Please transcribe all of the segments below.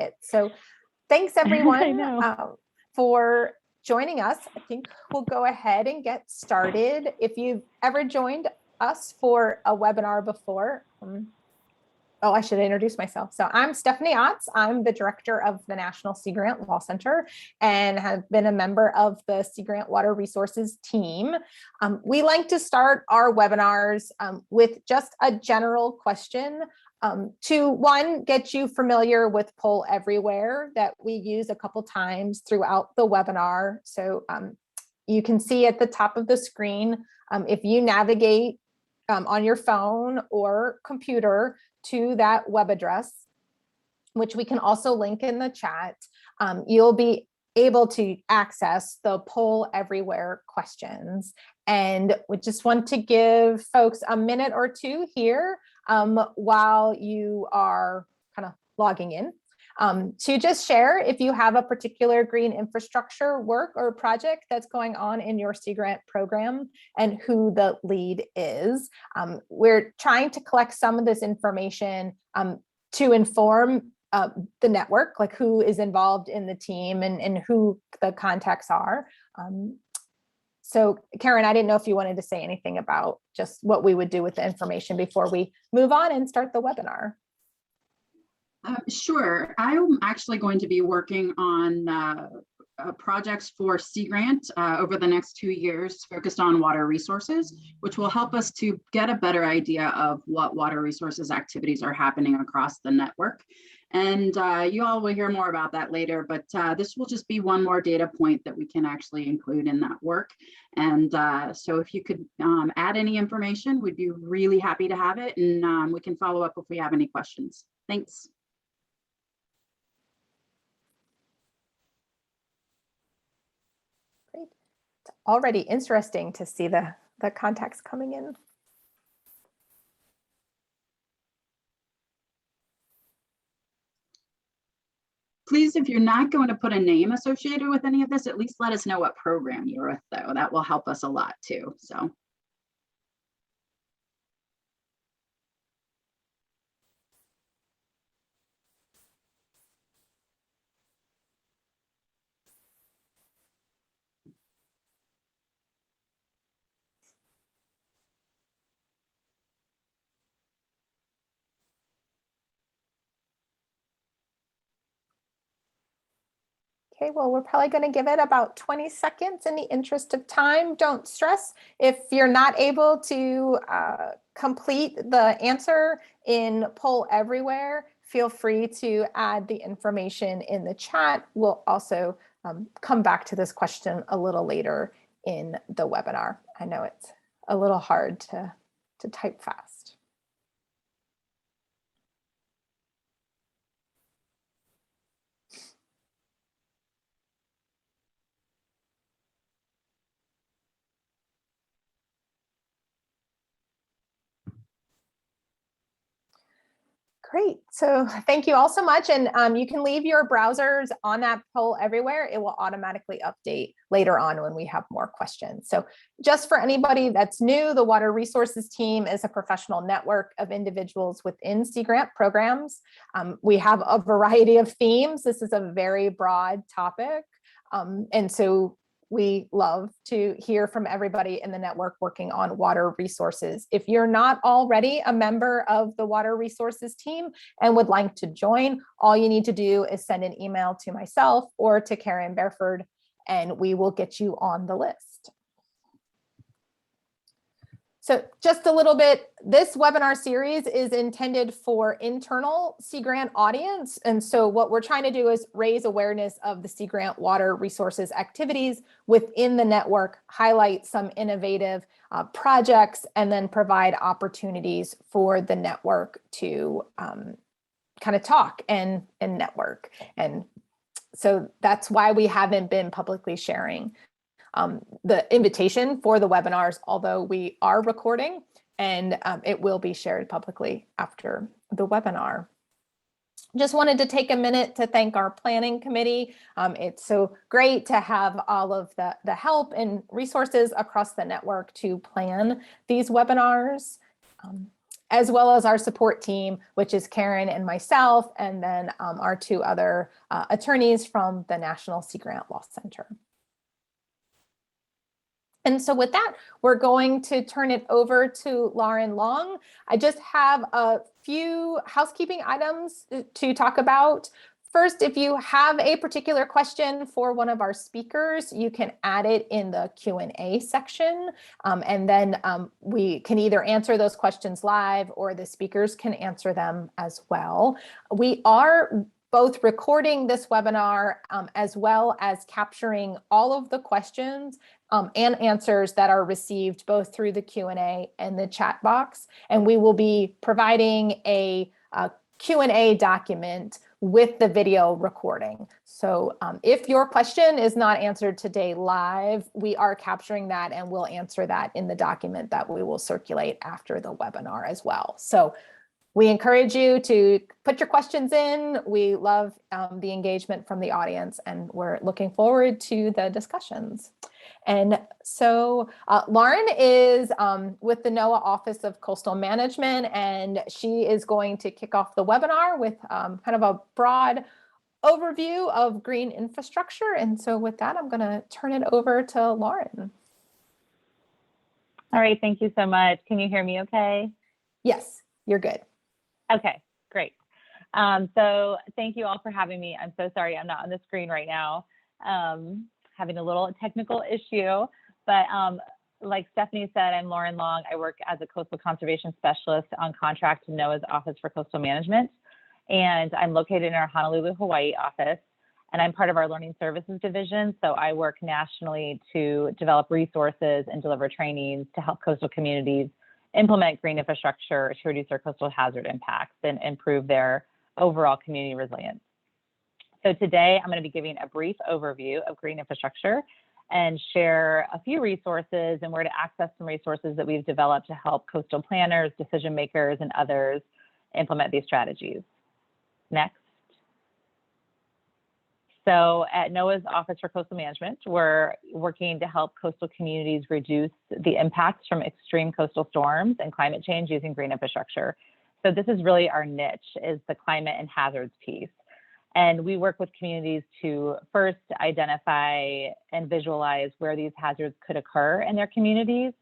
hit. So thanks I everyone know. for joining us. I think we'll go ahead and get started. If you've ever joined us for a webinar before, oh, I should introduce myself. So I'm Stephanie Otts. I'm the director of the National Sea Grant Law Center and have been a member of the Sea Grant Water Resources team. We like to start our webinars with just a general question to one, get you familiar with Poll Everywhere that we use a couple times throughout the webinar. So you can see at the top of the screen, if you navigate on your phone or computer to that web address, which we can also link in the chat, you'll be able to access the Poll Everywhere questions. And we just want to give folks a minute or two here while you are kind of logging in to just share if you have a particular green infrastructure work or project that's going on in your Sea Grant program and who the lead is. We're trying to collect some of this information to inform the network, like who is involved in the team and who the contacts are. So Karen, I didn't know if you wanted to say anything about just what we would do with the information before we move on and start the webinar. Sure. I'm actually going to be working on projects for Sea Grant over the next 2 years focused on water resources, which will help us to get a better idea of what water resources activities are happening across the network. And you all will hear more about that later, but this will just be one more data point that we can actually include in that work. And so if you could add any information, we'd be really happy to have it. And we can follow up if we have any questions. Thanks. Great. It's already interesting to see the contacts coming in. Please, if you're not going to put a name associated with any of this, at least let us know what program you're with, though. That will help us a lot too. So. Okay, well, we're probably going to give it about 20 seconds in the interest of time. Don't stress. If you're not able to complete the answer in Poll Everywhere, feel free to add the information in the chat. We'll also come back to this question a little later in the webinar. I know it's a little hard to type fast. Great. So thank you all so much. And you can leave your browsers on that Poll Everywhere. It will automatically update later on when we have more questions. So just for anybody that's new, the Water Resources team is a professional network of individuals within Sea Grant programs. We have a variety of themes. This is a very broad topic. And so we love to hear from everybody in the network working on water resources. If you're not already a member of the Water Resources team and would like to join, all you need to do is send an email to myself or to Karen Berford, and we will get you on the list. So just a little bit, this webinar series is intended for internal Sea Grant audience. And so what we're trying to do is raise awareness of the Sea Grant water resources activities within the network, highlight some innovative projects, and then provide opportunities for the network to kind of talk and network. And so that's why we haven't been publicly sharing the invitation for the webinars, although we are recording, and it will be shared publicly after the webinar. Just wanted to take a minute to thank our planning committee. It's so great to have all of the help and resources across the network to plan these webinars. as well as our support team, which is Karen and myself, and then our two other attorneys from the National Sea Grant Law Center. And so with that, we're going to turn it over to Lauren Long. I just have a few housekeeping items to talk about. First, if you have a particular question for one of our speakers, you can add it in the Q&A section. And then we can either answer those questions live or the speakers can answer them as well. We are both recording this webinar as well as capturing all of the questions and answers that are received both through the Q&A and the chat box. And we will be providing a Q&A document with the video recording. So if your question is not answered today live, we are capturing that and we'll answer that in the document that we will circulate after the webinar as well. So we encourage you to put your questions in. We love the engagement from the audience and we're looking forward to the discussions. And so Lauren is with the NOAA Office of Coastal Management, and she is going to kick off the webinar with kind of a broad overview of green infrastructure. And so with that, I'm going to turn it over to Lauren. All right, thank you so much. Can you hear me okay? Yes, you're good. Okay, great. So thank you all for having me. I'm so sorry I'm not on the screen right now. Having a little technical issue, but like Stephanie said, I'm Lauren Long. I work as a coastal conservation specialist on contract to NOAA's Office for Coastal Management, and I'm located in our Honolulu, Hawaii office, and I'm part of our Learning Services division. So I work nationally to develop resources and deliver trainings to help coastal communities implement green infrastructure to reduce their coastal hazard impacts and improve their overall community resilience. So today I'm going to be giving a brief overview of green infrastructure and share a few resources and where to access some resources that we've developed to help coastal planners, decision makers, and others implement these strategies. Next. So at NOAA's Office for Coastal Management, we're working to help coastal communities reduce the impacts from extreme coastal storms and climate change using green infrastructure. So this is really our niche, is the climate and hazards piece. And we work with communities to first identify and visualize where these hazards could occur in their communities,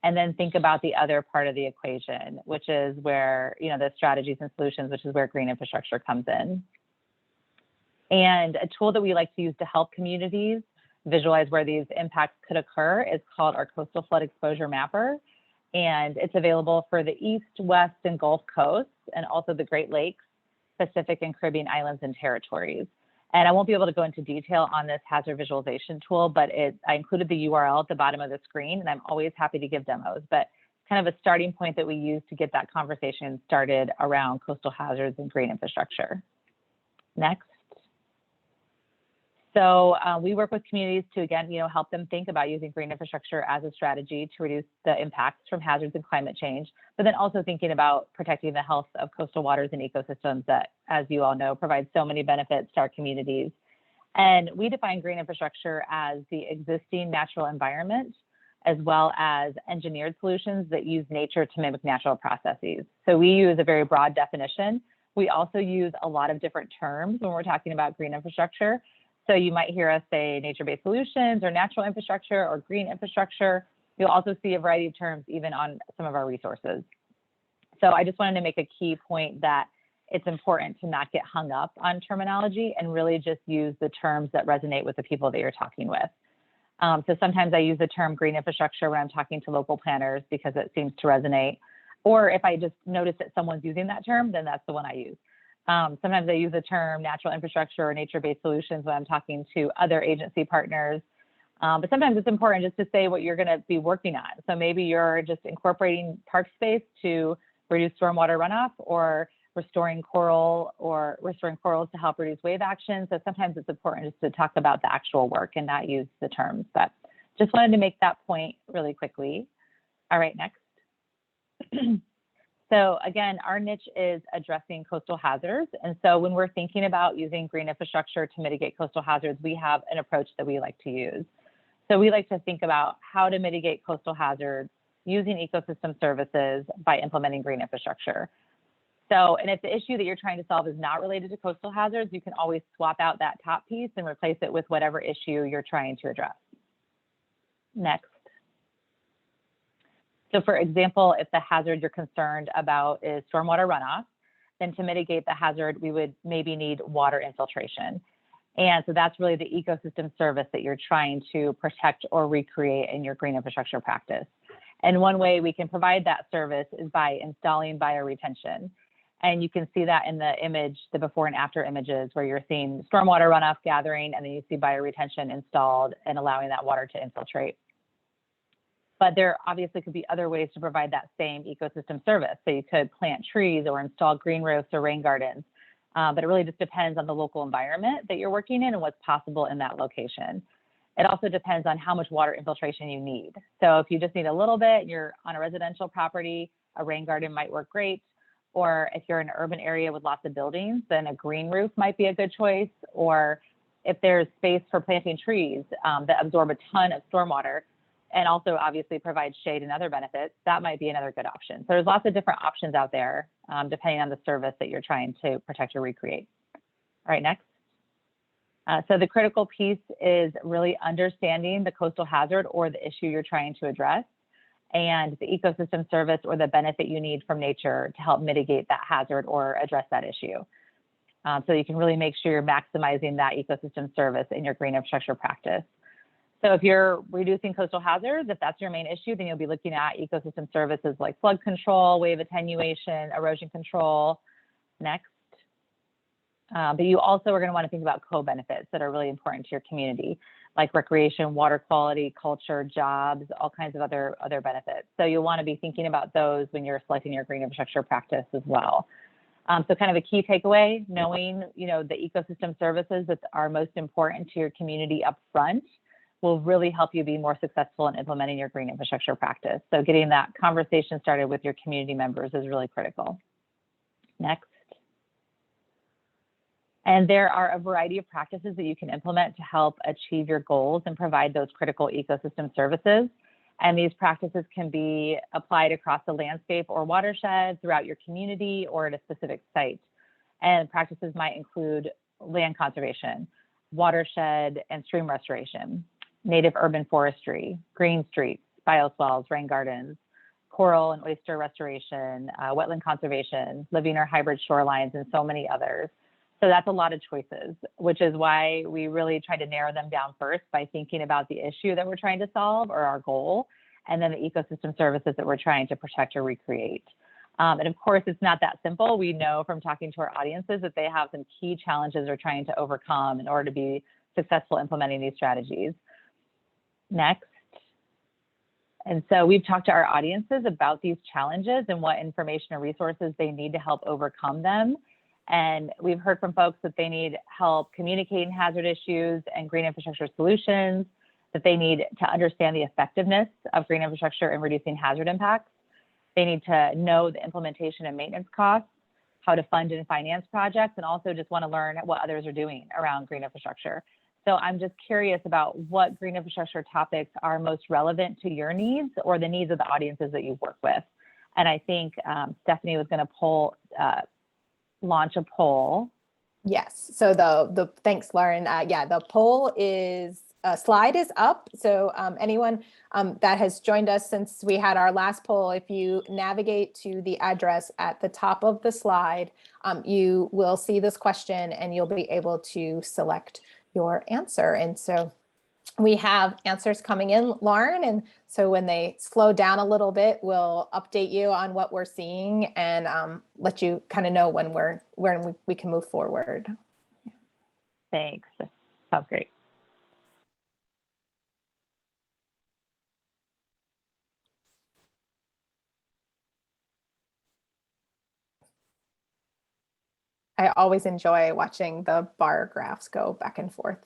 and then think about the other part of the equation, which is where, the strategies and solutions, which is where green infrastructure comes in. And a tool that we like to use to help communities visualize where these impacts could occur is called our Coastal Flood Exposure Mapper. And it's available for the East, West, and Gulf Coasts, and also the Great Lakes, Pacific, and Caribbean islands and territories. And I won't be able to go into detail on this hazard visualization tool, but I included the URL at the bottom of the screen, and I'm always happy to give demos. But it's kind of a starting point that we use to get that conversation started around coastal hazards and green infrastructure. Next. So we work with communities to, again, help them think about using green infrastructure as a strategy to reduce the impacts from hazards and climate change, but then also thinking about protecting the health of coastal waters and ecosystems that, as you all know, provide so many benefits to our communities. And we define green infrastructure as the existing natural environment, as well as engineered solutions that use nature to mimic natural processes. So we use a very broad definition. We also use a lot of different terms when we're talking about green infrastructure. So you might hear us say nature-based solutions or natural infrastructure or green infrastructure. You'll also see a variety of terms even on some of our resources. So I just wanted to make a key point that it's important to not get hung up on terminology and really just use the terms that resonate with the people that you're talking with. So sometimes I use the term green infrastructure when I'm talking to local planners because it seems to resonate. Or if I just notice that someone's using that term, then that's the one I use. Sometimes I use the term natural infrastructure or nature-based solutions when I'm talking to other agency partners. But sometimes it's important just to say what you're going to be working on. So maybe you're just incorporating park space to reduce stormwater runoff, or restoring corals to help reduce wave action. So sometimes it's important just to talk about the actual work and not use the terms. But just wanted to make that point really quickly. All right, next. So again, our niche is addressing coastal hazards. And so when we're thinking about using green infrastructure to mitigate coastal hazards, we have an approach that we like to use. So we like to think about how to mitigate coastal hazards, using ecosystem services by implementing green infrastructure. So, and if the issue that you're trying to solve is not related to coastal hazards, you can always swap out that top piece and replace it with whatever issue you're trying to address. Next. So for example, if the hazard you're concerned about is stormwater runoff, then to mitigate the hazard, we would maybe need water infiltration. And so that's really the ecosystem service that you're trying to protect or recreate in your green infrastructure practice. And one way we can provide that service is by installing bioretention. And you can see that in the image, the before and after images, where you're seeing stormwater runoff gathering, and then you see bioretention installed and allowing that water to infiltrate. But there obviously could be other ways to provide that same ecosystem service. So you could plant trees or install green roofs or rain gardens. But it really just depends on the local environment that you're working in and what's possible in that location. It also depends on how much water infiltration you need. So if you just need a little bit, you're on a residential property, a rain garden might work great. Or if you're in an urban area with lots of buildings, then a green roof might be a good choice. Or if there's space for planting trees that absorb a ton of stormwater and also obviously provide shade and other benefits, that might be another good option. So there's lots of different options out there depending on the service that you're trying to protect or recreate. All right, next. So the critical piece is really understanding the coastal hazard or the issue you're trying to address, and the ecosystem service or the benefit you need from nature to help mitigate that hazard or address that issue. So you can really make sure you're maximizing that ecosystem service in your green infrastructure practice. So if you're reducing coastal hazards, if that's your main issue, then you'll be looking at ecosystem services like flood control, wave attenuation, erosion control. Next. But you also are going to want to think about co-benefits that are really important to your community, like recreation, water quality, culture, jobs, all kinds of other benefits. So you'll want to be thinking about those when you're selecting your green infrastructure practice as well. So kind of a key takeaway, knowing the ecosystem services that are most important to your community up front will really help you be more successful in implementing your green infrastructure practice. So getting that conversation started with your community members is really critical. Next. And there are a variety of practices that you can implement to help achieve your goals and provide those critical ecosystem services. And these practices can be applied across the landscape or watershed throughout your community or at a specific site. And practices might include land conservation, watershed and stream restoration, native urban forestry, green streets, bioswales, rain gardens, coral and oyster restoration, wetland conservation, living or hybrid shorelines, and so many others. So that's a lot of choices, which is why we really try to narrow them down first by thinking about the issue that we're trying to solve or our goal, and then the ecosystem services that we're trying to protect or recreate. And of course, it's not that simple. We know from talking to our audiences that they have some key challenges they're trying to overcome in order to be successful implementing these strategies. Next. And so we've talked to our audiences about these challenges and what information or resources they need to help overcome them. And we've heard from folks that they need help communicating hazard issues and green infrastructure solutions, that they need to understand the effectiveness of green infrastructure in reducing hazard impacts. They need to know the implementation and maintenance costs, how to fund and finance projects, and also just want to learn what others are doing around green infrastructure. So I'm just curious about what green infrastructure topics are most relevant to your needs or the needs of the audiences that you work with. And I think Stephanie was going to launch a poll. Yes. So the thanks, Lauren. Yeah, the poll slide is up. So anyone that has joined us since we had our last poll, if you navigate to the address at the top of the slide, you will see this question and you'll be able to select your answer. And so we have answers coming in, Lauren. And so when they slow down a little bit, we'll update you on what we're seeing and let you kind of know when we can move forward. Thanks. Sounds great. I always enjoy watching the bar graphs go back and forth.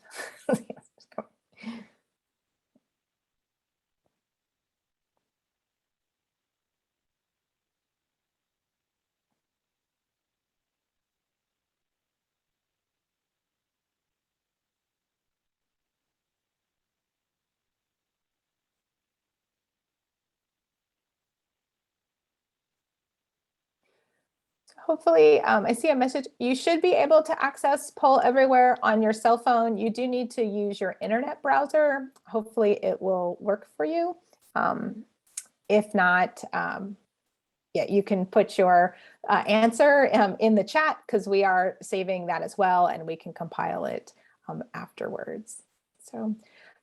Hopefully, I see a message. You should be able to access Poll Everywhere on your cell phone. You do need to use your internet browser. Hopefully it will work for you. If not, yeah, you can put your answer in the chat because we are saving that as well, and we can compile it afterwards. So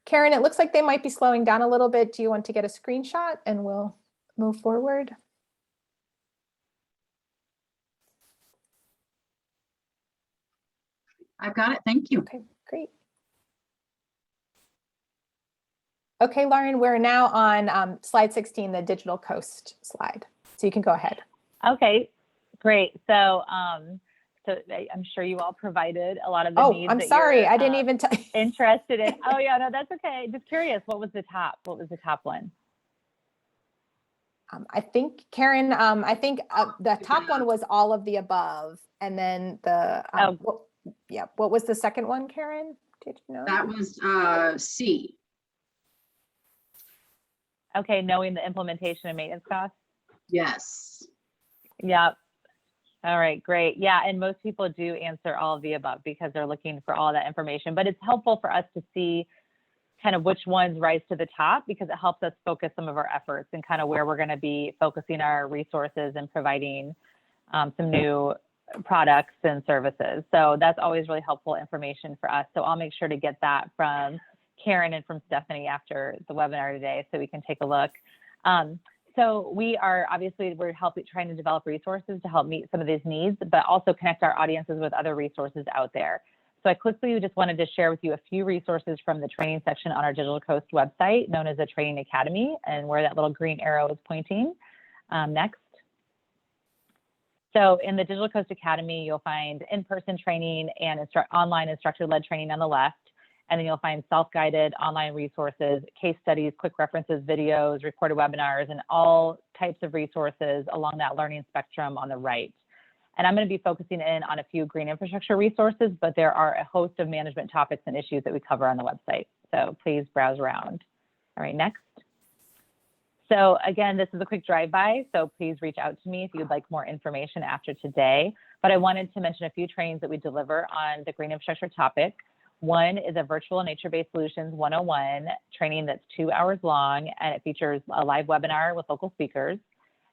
Karen, it looks like they might be slowing down a little bit. Do you want to get a screenshot and we'll move forward? I've got it. Thank you. Okay, great. Okay, Lauren, we're now on slide 16, the Digital Coast slide. So you can go ahead. Okay, great. So, so I'm sure you all provided a lot of the needs. I'm that sorry, you're, I didn't even tell. interested in. Oh yeah, no, that's okay. Just curious, what was the top? What was the top one? I think Karen, I think the top one was all of the above, and then the what was the second one, Karen? Did you know? That was C. Okay, knowing the implementation and maintenance costs. Yes. Yep. All right, great. Yeah, and most people do answer all of the above because they're looking for all that information, but it's helpful for us to see kind of which ones rise to the top because it helps us focus some of our efforts and kind of where we're going to be focusing our resources and providing some new products and services. So that's always really helpful information for us. So I'll make sure to get that from Karen and from Stephanie after the webinar today so we can take a look. So we are obviously, we're trying to develop resources to help meet some of these needs, but also connect our audiences with other resources out there. So I quickly just wanted to share with you a few resources from the training section on our Digital Coast website, known as the Training Academy, and where that little green arrow is pointing. Next. So in the Digital Coast Academy, you'll find in-person training and online instructor-led training on the left. And then you'll find self-guided online resources, case studies, quick references, videos, recorded webinars, and all types of resources along that learning spectrum on the right. And I'm going to be focusing in on a few green infrastructure resources, but there are a host of management topics and issues that we cover on the website. So please browse around. All right, next. So again, this is a quick drive-by, so please reach out to me if you'd like more information after today. But I wanted to mention a few trainings that we deliver on the green infrastructure topic. One is a virtual nature-based solutions 101 training that's 2 hours long, and it features a live webinar with local speakers.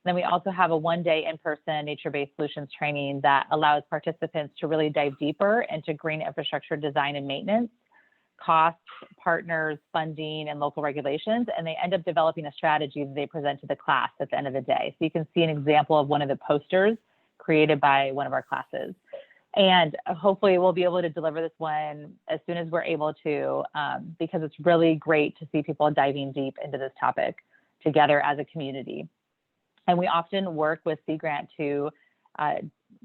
Then we also have a one-day in-person nature-based solutions training that allows participants to really dive deeper into green infrastructure design and maintenance, costs, partners, funding, and local regulations. And they end up developing a strategy that they present to the class at the end of the day. So you can see an example of one of the posters created by one of our classes. And hopefully we'll be able to deliver this one as soon as we're able to, because it's really great to see people diving deep into this topic together as a community. And we often work with Sea Grant to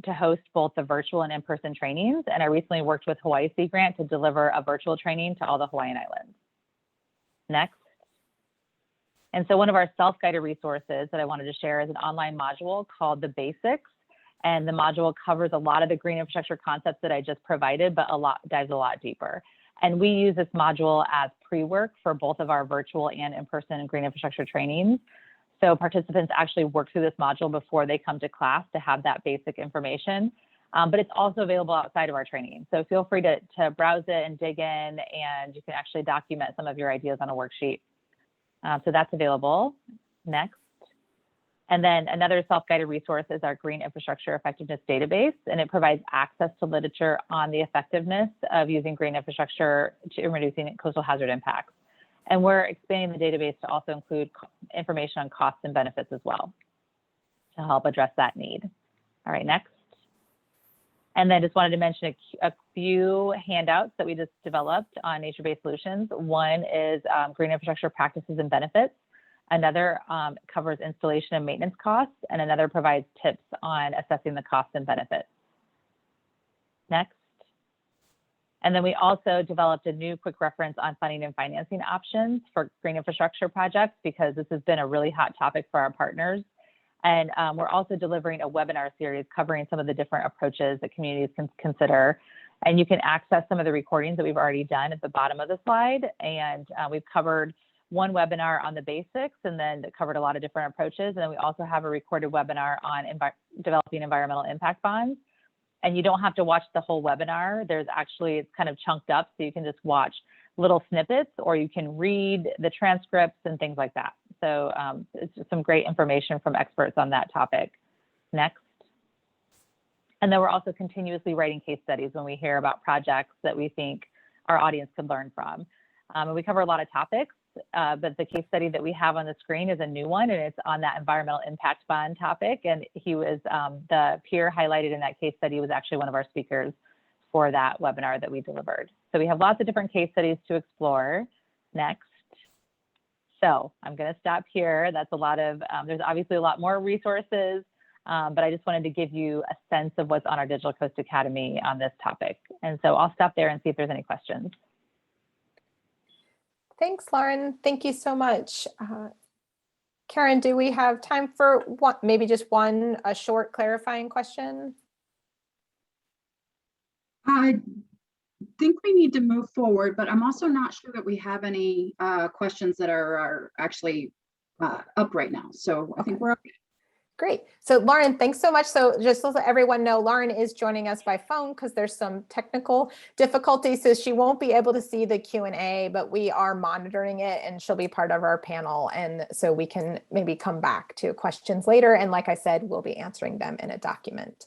host both the virtual and in-person trainings. And I recently worked with Hawaii Sea Grant to deliver a virtual training to all the Hawaiian Islands. Next. And so one of our self-guided resources that I wanted to share is an online module called The Basics. And the module covers a lot of the green infrastructure concepts that I just provided, but dives a lot deeper. And we use this module as pre-work for both of our virtual and in-person green infrastructure trainings. So participants actually work through this module before they come to class to have that basic information, but it's also available outside of our training. So feel free to browse it and dig in, and you can actually document some of your ideas on a worksheet. So that's available. Next. And then another self-guided resource is our Green Infrastructure Effectiveness Database, and it provides access to literature on the effectiveness of using green infrastructure in reducing coastal hazard impacts. And we're expanding the database to also include information on costs and benefits as well to help address that need. All right, next. And then just wanted to mention a few handouts that we just developed on nature-based solutions. One is green infrastructure practices and benefits. Another covers installation and maintenance costs, and another provides tips on assessing the costs and benefits. Next. And then we also developed a new quick reference on funding and financing options for green infrastructure projects, because this has been a really hot topic for our partners. And we're also delivering a webinar series covering some of the different approaches that communities can consider. And you can access some of the recordings that we've already done at the bottom of the slide. And we've covered one webinar on the basics, and then that covered a lot of different approaches. And then we also have a recorded webinar on developing environmental impact bonds. And you don't have to watch the whole webinar. There's actually, it's kind of chunked up, so you can just watch little snippets, or you can read the transcripts and things like that. So it's just some great information from experts on that topic. Next. And then we're also continuously writing case studies when we hear about projects that we think our audience could learn from. And we cover a lot of topics, but the case study that we have on the screen is a new one, and it's on that environmental impact bond topic. And he was, the peer highlighted in that case study was actually one of our speakers for that webinar that we delivered. So we have lots of different case studies to explore. Next. So I'm going to stop here. That's a lot of, there's obviously a lot more resources, but I just wanted to give you a sense of what's on our Digital Coast Academy on this topic. And so I'll stop there and see if there's any questions. Thanks, Lauren. Thank you so much. Karen, do we have time for one, maybe just one, a short clarifying question? I think we need to move forward, but I'm also not sure that we have any questions that are actually up right now. So I think we're okay. Great. So Lauren, thanks so much. So just to let everyone know, Lauren is joining us by phone because there's some technical difficulties. So she won't be able to see the Q&A, but we are monitoring it and she'll be part of our panel. And so we can maybe come back to questions later. And like I said, we'll be answering them in a document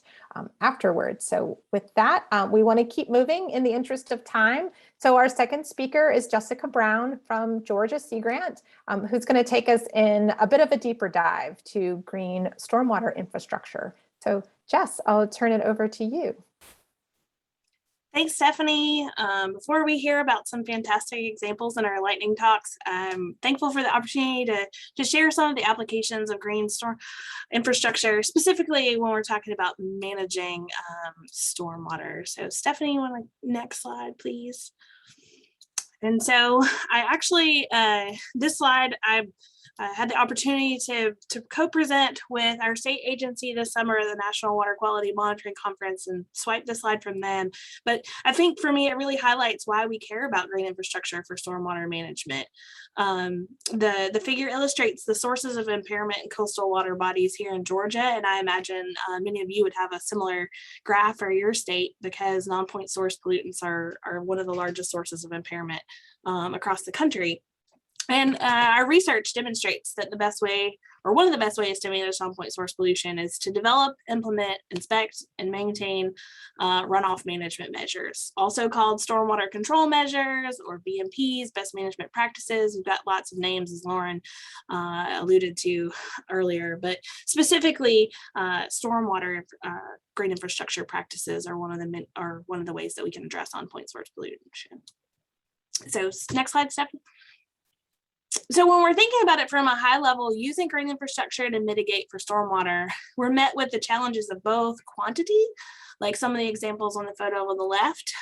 afterwards. So with that, we want to keep moving in the interest of time. So our second speaker is Jessica Brown from Georgia Sea Grant, who's going to take us in a bit of a deeper dive to green stormwater infrastructure. So Jess, I'll turn it over to you. Thanks, Stephanie. Before we hear about some fantastic examples in our lightning talks, I'm thankful for the opportunity to share some of the applications of green storm infrastructure, specifically when we're talking about managing stormwater. So Stephanie, you want to next slide, please? And so I actually, this slide, I had the opportunity to co-present with our state agency this summer at the National Water Quality Monitoring Conference and swipe the slide from them. But I think for me, it really highlights why we care about green infrastructure for stormwater management. The figure illustrates the sources of impairment in coastal water bodies here in Georgia. And I imagine many of you would have a similar graph for your state because non-point source pollutants are one of the largest sources of impairment across the country. And our research demonstrates that the best way, or one of the best ways to manage non-point source pollution is to develop, implement, inspect, and maintain runoff management measures, also called stormwater control measures or BMPs, best management practices. We've got lots of names, as Lauren alluded to earlier, but specifically stormwater green infrastructure practices are one of the ways that we can address non-point source pollution. So next slide, Stephanie. So when we're thinking about it from a high level, using green infrastructure to mitigate for stormwater, we're met with the challenges of both quantity, like some of the examples on the photo on the left.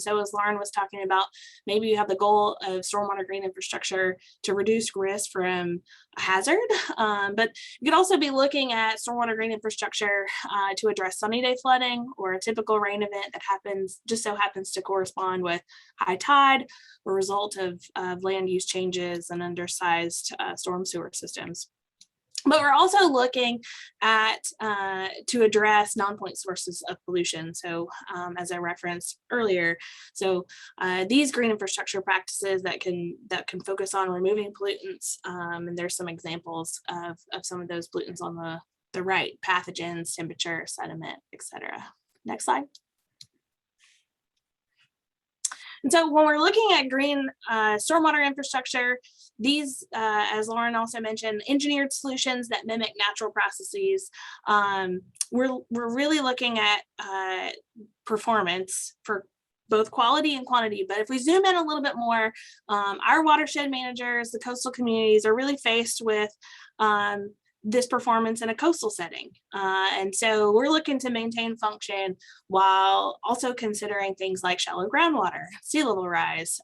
So as Lauren was talking about, maybe you have the goal of stormwater green infrastructure to reduce risk from a hazard, but you could also be looking at stormwater green infrastructure to address sunny day flooding or a typical rain event that just so happens to correspond with high tide or result of land use changes and undersized storm sewer systems. But we're also looking at to address non-point sources of pollution. So as I referenced earlier, so these green infrastructure practices that can focus on removing pollutants, and there's some examples of some of those pollutants on the right: pathogens, temperature, sediment, etc. Next slide. And so when we're looking at green stormwater infrastructure, these, as Lauren also mentioned, engineered solutions that mimic natural processes, we're really looking at performance for both quality and quantity. But if we zoom in a little bit more, our watershed managers, the coastal communities, are really faced with this performance in a coastal setting. And so we're looking to maintain function while also considering things like shallow groundwater, sea level rise,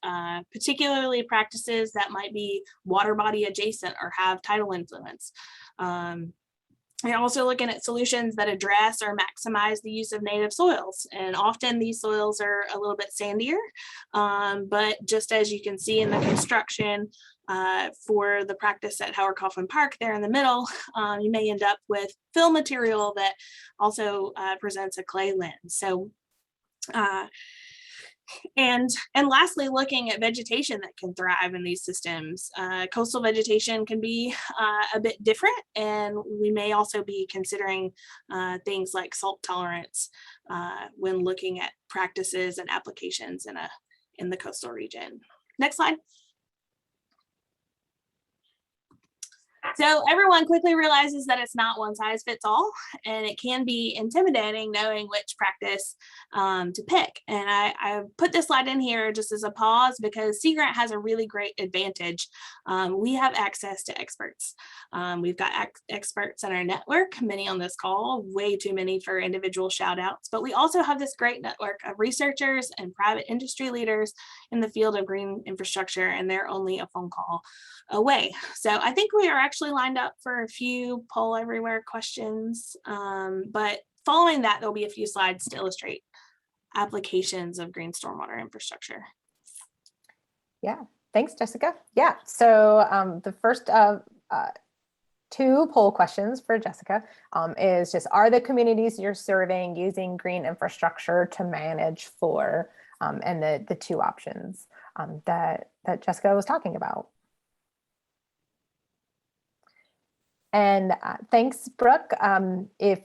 particularly practices that might be water body adjacent or have tidal influence. We're also looking at solutions that address or maximize the use of native soils. And often these soils are a little bit sandier, but just as you can see in the construction for the practice at Howard Coughlin Park there in the middle, you may end up with fill material that also presents a clay lens. So and lastly, looking at vegetation that can thrive in these systems. Coastal vegetation can be a bit different, and we may also be considering things like salt tolerance when looking at practices and applications in the coastal region. Next slide. So everyone quickly realizes that it's not one size fits all, and it can be intimidating knowing which practice to pick. And I put this slide in here just as a pause because Sea Grant has a really great advantage. We have access to experts. We've got experts in our network, many on this call, way too many for individual shout outs, but we also have this great network of researchers and private industry leaders in the field of green infrastructure, and they're only a phone call away. So I think we are actually lined up for a few poll everywhere questions, but following that, there'll be a few slides to illustrate applications of green stormwater infrastructure. Yeah, thanks, Jessica. Yeah, so the first of two poll questions for Jessica is just, are the communities you're serving using green infrastructure to manage for, and the two options that Jessica was talking about. And thanks, Brooke. If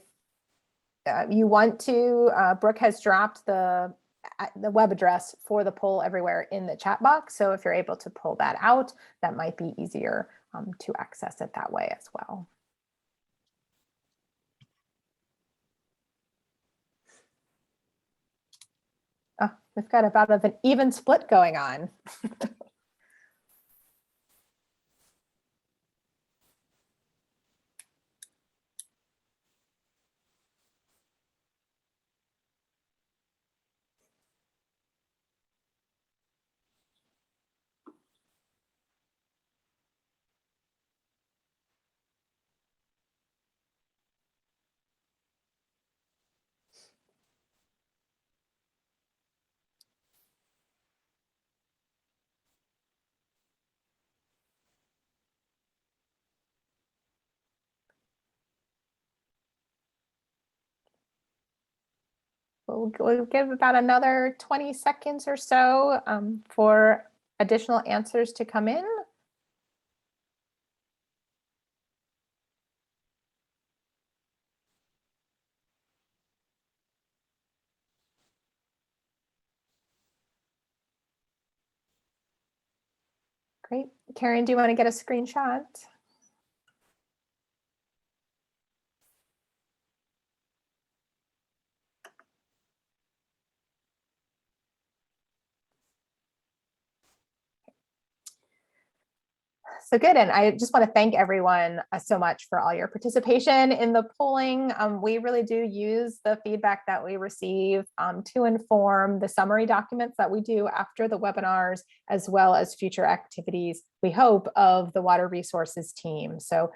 you want to, Brooke has dropped the web address for the poll everywhere in the chat box. So if you're able to pull that out, that might be easier to access it that way as well. Oh, we've got about an even split going on. We'll give about another 20 seconds or so for additional answers to come in. Great. Karen, do you want to get a screenshot? So good, and I just want to thank everyone so much for all your participation in the polling. We really do use the feedback that we receive to inform the summary documents that we do after the webinars, as well as future activities, we hope, of the Water Resources team. So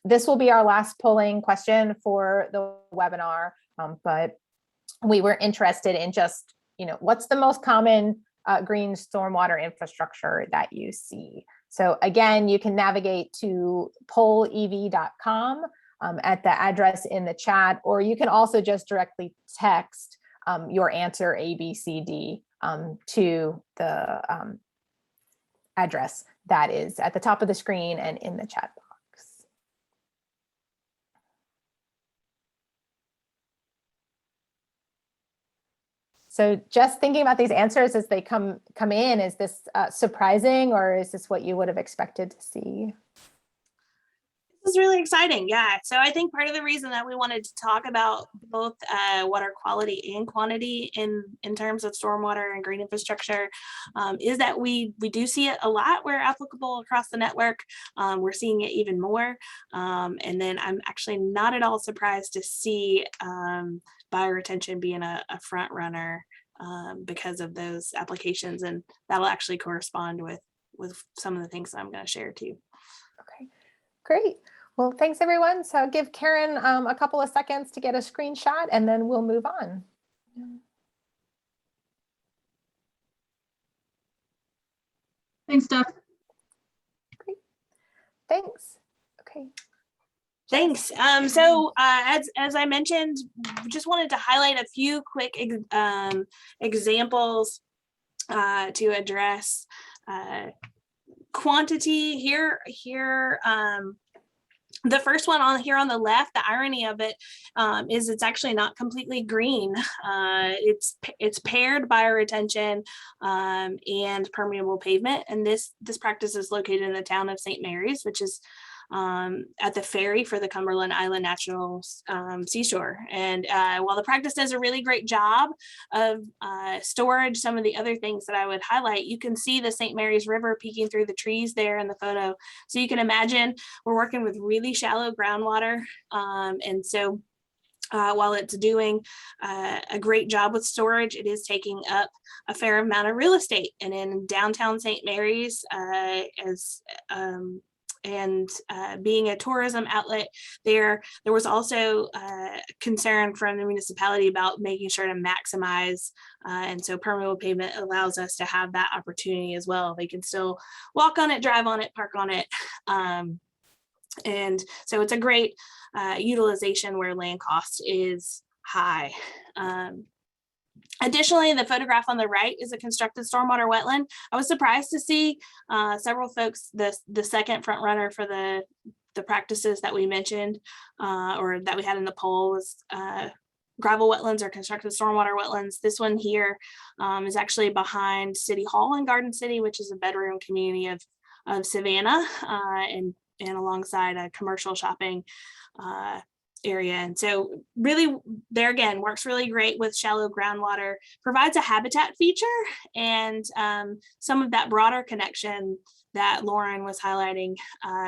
this will be our last polling question for the webinar, but we were interested in just, what's the most common green stormwater infrastructure that you see? So again, you can navigate to pollev.com at the address in the chat, or you can also just directly text your answer ABCD to the address that is at the top of the screen and in the chat box. So just thinking about these answers as they come in, is this surprising, or is this what you would have expected to see? This is really exciting. Yeah. So I think part of the reason that we wanted to talk about both water quality and quantity in terms of stormwater and green infrastructure is that we do see it a lot where applicable across the network. We're seeing it even more. And then I'm actually not at all surprised to see bioretention being a front runner because of those applications, and that'll actually correspond with some of the things that I'm going to share too. Okay, great. Well, thanks everyone. So give Karen a couple of seconds to get a screenshot and then we'll move on. Thanks, Steph. Great. Thanks. Okay. Thanks. As I mentioned, just wanted to highlight a few quick examples to address quantity here. The first one on here on the left, the irony of it is it's actually not completely green. It's paired bioretention and permeable pavement, and this practice is located in the town of St. Mary's, which is at the ferry for the Cumberland Island National Seashore. And while the practice does a really great job of storage, some of the other things that I would highlight, you can see the St. Mary's River peeking through the trees there in the photo. So you can imagine we're working with really shallow groundwater. And so while it's doing a great job with storage, it is taking up a fair amount of real estate. And in downtown St. Mary's, being a tourism outlet there was also concern from the municipality about making sure to maximize, and so permeable pavement allows us to have that opportunity as well. They can still walk on it, drive on it, park on it, and so it's a great utilization where land cost is high. Additionally, the photograph on the right is a constructed stormwater wetland. I was surprised to see several folks, the second front runner for the practices that we mentioned or that we had in the poll was gravel wetlands or constructed stormwater wetlands. This one here is actually behind City Hall in Garden City, which is a bedroom community of Savannah and alongside a commercial shopping area. And so really there again works really great with shallow groundwater, provides a habitat feature and some of that broader connection that Lauren was highlighting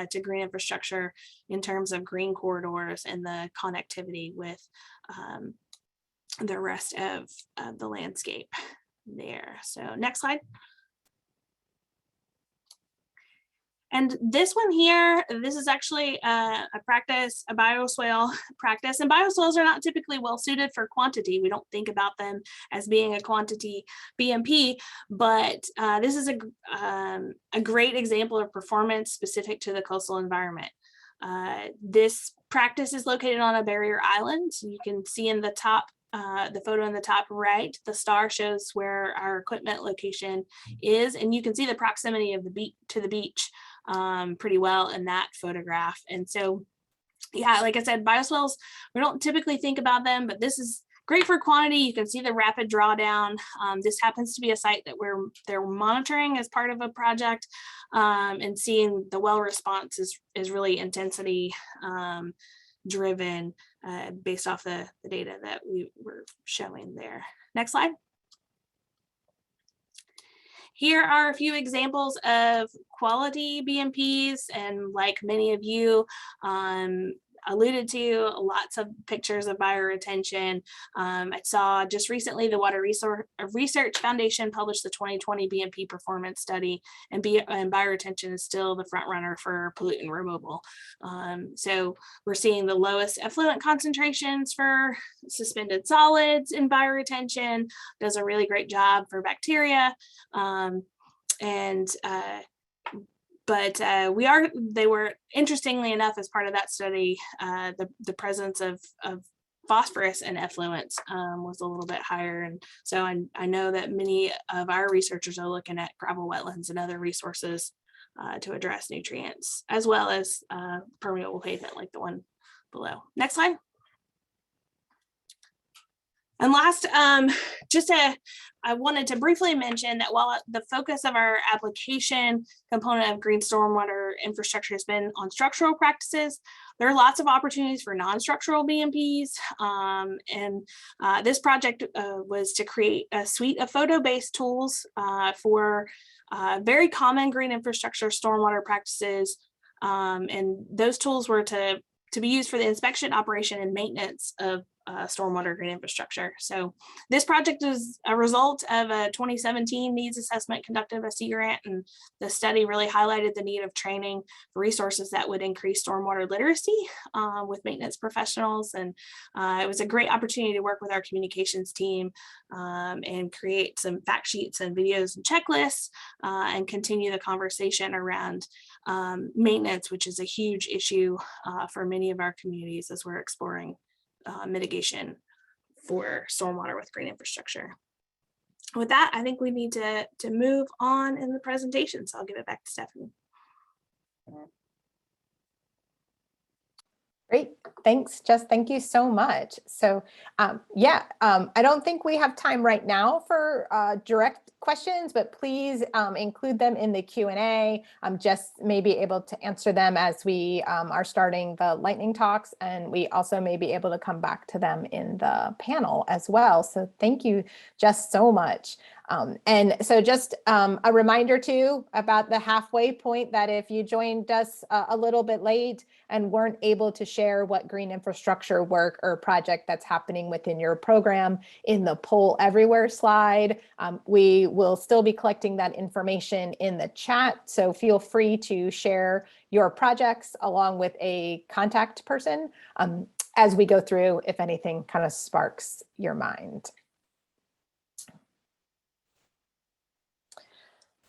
to green infrastructure in terms of green corridors and the connectivity with the rest of the landscape there. So next slide. And this one here, this is actually a practice, a bioswale practice, and bioswales are not typically well suited for quantity. We don't think about them as being a quantity BMP, but this is a great example of performance specific to the coastal environment. This practice is located on a barrier island. So you can see in the top, the photo in the top right, the star shows where our equipment location is, and you can see the proximity of the beach to the beach pretty well in that photograph. And so, yeah, like I said, bioswales, we don't typically think about them, but this is great for quantity. You can see the rapid drawdown. This happens to be a site that they're monitoring as part of a project, and seeing the well response is really intensity driven based off the data that we were showing there. Next slide. Here are a few examples of quality BMPs, and like many of you alluded to, lots of pictures of bioretention. I saw just recently the Water Research Foundation published the 2020 BMP performance study, and bioretention is still the front runner for pollutant removal. So we're seeing the lowest effluent concentrations for suspended solids in bioretention, does a really great job for bacteria. They were, interestingly enough, as part of that study, the presence of phosphorus in effluents was a little bit higher. And so I know that many of our researchers are looking at gravel wetlands and other resources to address nutrients, as well as permeable pavement like the one below. Next slide. And last, I wanted to briefly mention that while the focus of our application component of green stormwater infrastructure has been on structural practices, there are lots of opportunities for non-structural BMPs. This project was to create a suite of photo-based tools for very common green infrastructure stormwater practices. And those tools were to be used for the inspection, operation, and maintenance of stormwater green infrastructure. So this project is a result of a 2017 needs assessment conducted by Sea Grant, and the study really highlighted the need of training for resources that would increase stormwater literacy with maintenance professionals. And it was a great opportunity to work with our communications team and create some fact sheets and videos and checklists and continue the conversation around maintenance, which is a huge issue for many of our communities as we're exploring mitigation for stormwater with green infrastructure. With that, I think we need to move on in the presentation. So I'll give it back to Stephanie. Great, thanks, Jess. Thank you so much. So I don't think we have time right now for direct questions, but please include them in the Q&A. Jess may be able to answer them as we are starting the lightning talks, and we also may be able to come back to them in the panel as well. So thank you, Jess, so much. And so just a reminder too about the halfway point, that if you joined us a little bit late and weren't able to share what green infrastructure work or project that's happening within your program in the Poll Everywhere slide, we will still be collecting that information in the chat. So feel free to share your projects along with a contact person as we go through, if anything kind of sparks your mind.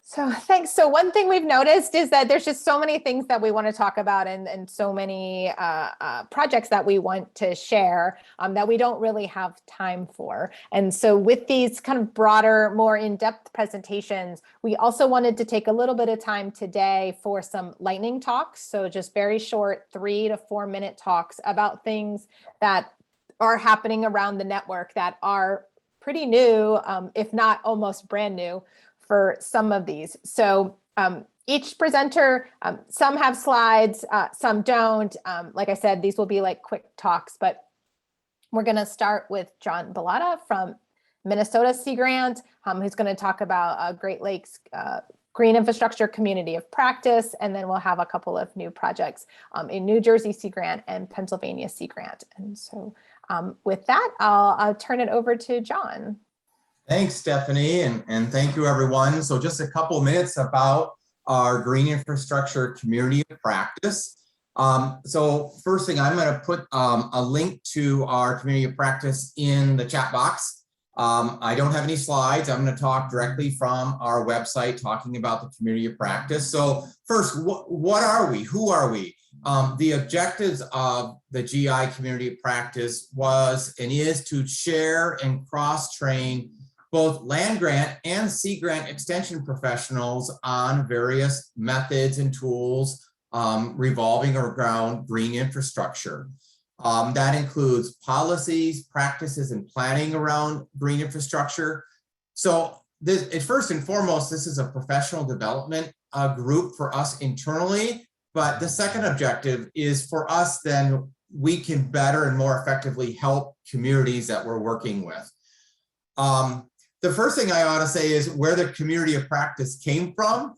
So thanks. So one thing we've noticed is that there's just so many things that we want to talk about and so many projects that we want to share that we don't really have time for. And so with these kind of broader, more in-depth presentations, we also wanted to take a little bit of time today for some lightning talks. So just very short 3 to 4 minute talks about things that are happening around the network that are pretty new, if not almost brand new, for some of these. So each presenter, some have slides, some don't. Like I said, these will be like quick talks, but we're gonna start with John Bellata from Minnesota Sea Grant, who's gonna talk about Great Lakes Green Infrastructure Community of Practice, and then we'll have a couple of new projects in New Jersey Sea Grant and Pennsylvania Sea Grant. And so with that, I'll turn it over to John. Thanks, Stephanie, and thank you, everyone. So just a couple minutes about our green infrastructure community of practice. So first thing, I'm going to put a link to our community of practice in the chat box. I don't have any slides. I'm going to talk directly from our website talking about the community of practice. So first, what are we? Who are we? The objectives of the GI community of practice was and is to share and cross-train both land grant and sea grant extension professionals on various methods and tools revolving around green infrastructure. That includes policies, practices, and planning around green infrastructure. So first and foremost, this is a professional development group for us internally, but the second objective is for us, then we can better and more effectively help communities that we're working with. The first thing I ought to say is where the community of practice came from.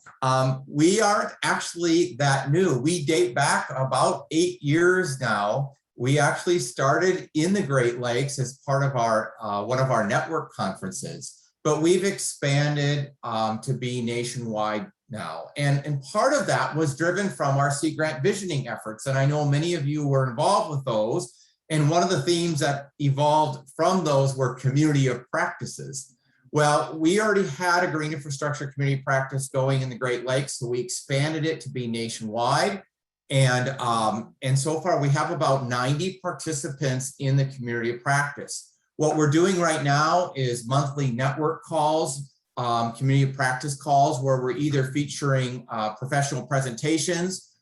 We aren't actually that new. We date back about 8 years now. We actually started in the Great Lakes as part of our one of our network conferences, but we've expanded to be nationwide now. And part of that was driven from our Sea Grant visioning efforts. And I know many of you were involved with those. And one of the themes that evolved from those were community of practices. Well, we already had a green infrastructure community practice going in the Great Lakes, so we expanded it to be nationwide. And so far we have about 90 participants in the community of practice. What we're doing right now is monthly network calls, community of practice calls, where we're either featuring professional presentations.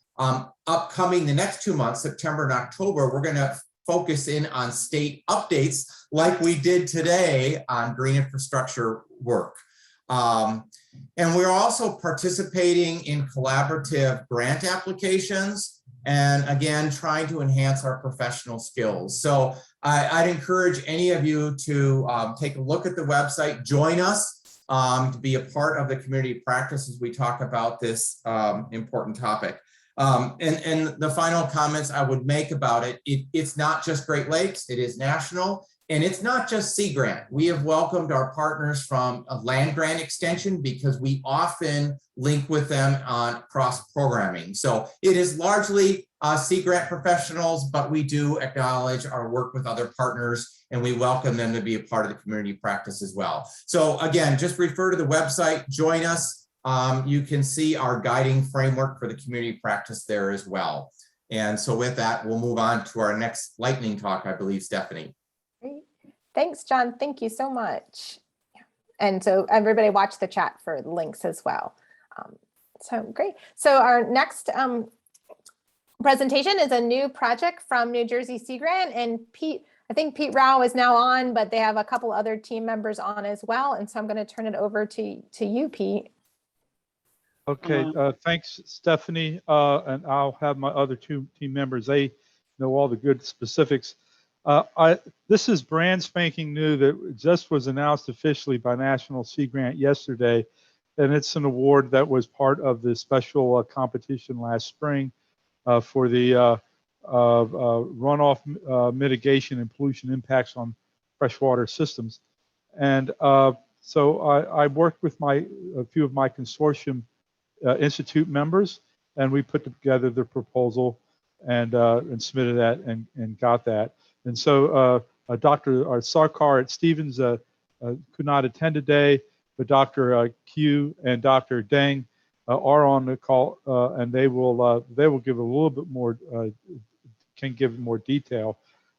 Upcoming the next 2 months, September and October, we're gonna focus in on state updates like we did today on green infrastructure work. And we're also participating in collaborative grant applications and again, trying to enhance our professional skills. So I'd encourage any of you to take a look at the website, join us to be a part of the community practice as we talk about this important topic. And the final comments I would make about it's not just Great Lakes, it is national. And it's not just Sea Grant. We have welcomed our partners from a land grant extension because we often link with them on cross programming. So it is largely Sea Grant professionals, but we do acknowledge our work with other partners and we welcome them to be a part of the community practice as well. So again, just refer to the website, join us. You can see our guiding framework for the community practice there as well. And so with that, we'll move on to our next lightning talk, I believe, Stephanie. Great. Thanks, John. Thank you so much. And so everybody watch the chat for links as well. So great. So our next presentation is a new project from New Jersey Sea Grant, and Pete, I think Pete Rao is now on, but they have a couple other team members on as well. And so I'm going to turn it over to you, Pete. Okay, thanks, Stephanie. And I'll have my other two team members. They know all the good specifics. This is brand spanking new that just was announced officially by National Sea Grant yesterday. And it's an award that was part of the special competition last spring for the runoff mitigation and pollution impacts on freshwater systems. And so I worked with a few of my consortium institute members, and we put together the proposal and submitted that and got that. And so Dr. Sarkar at Stevens could not attend today, but Dr. Q and Dr. Deng are on the call, and they will give a little bit more, can give more detail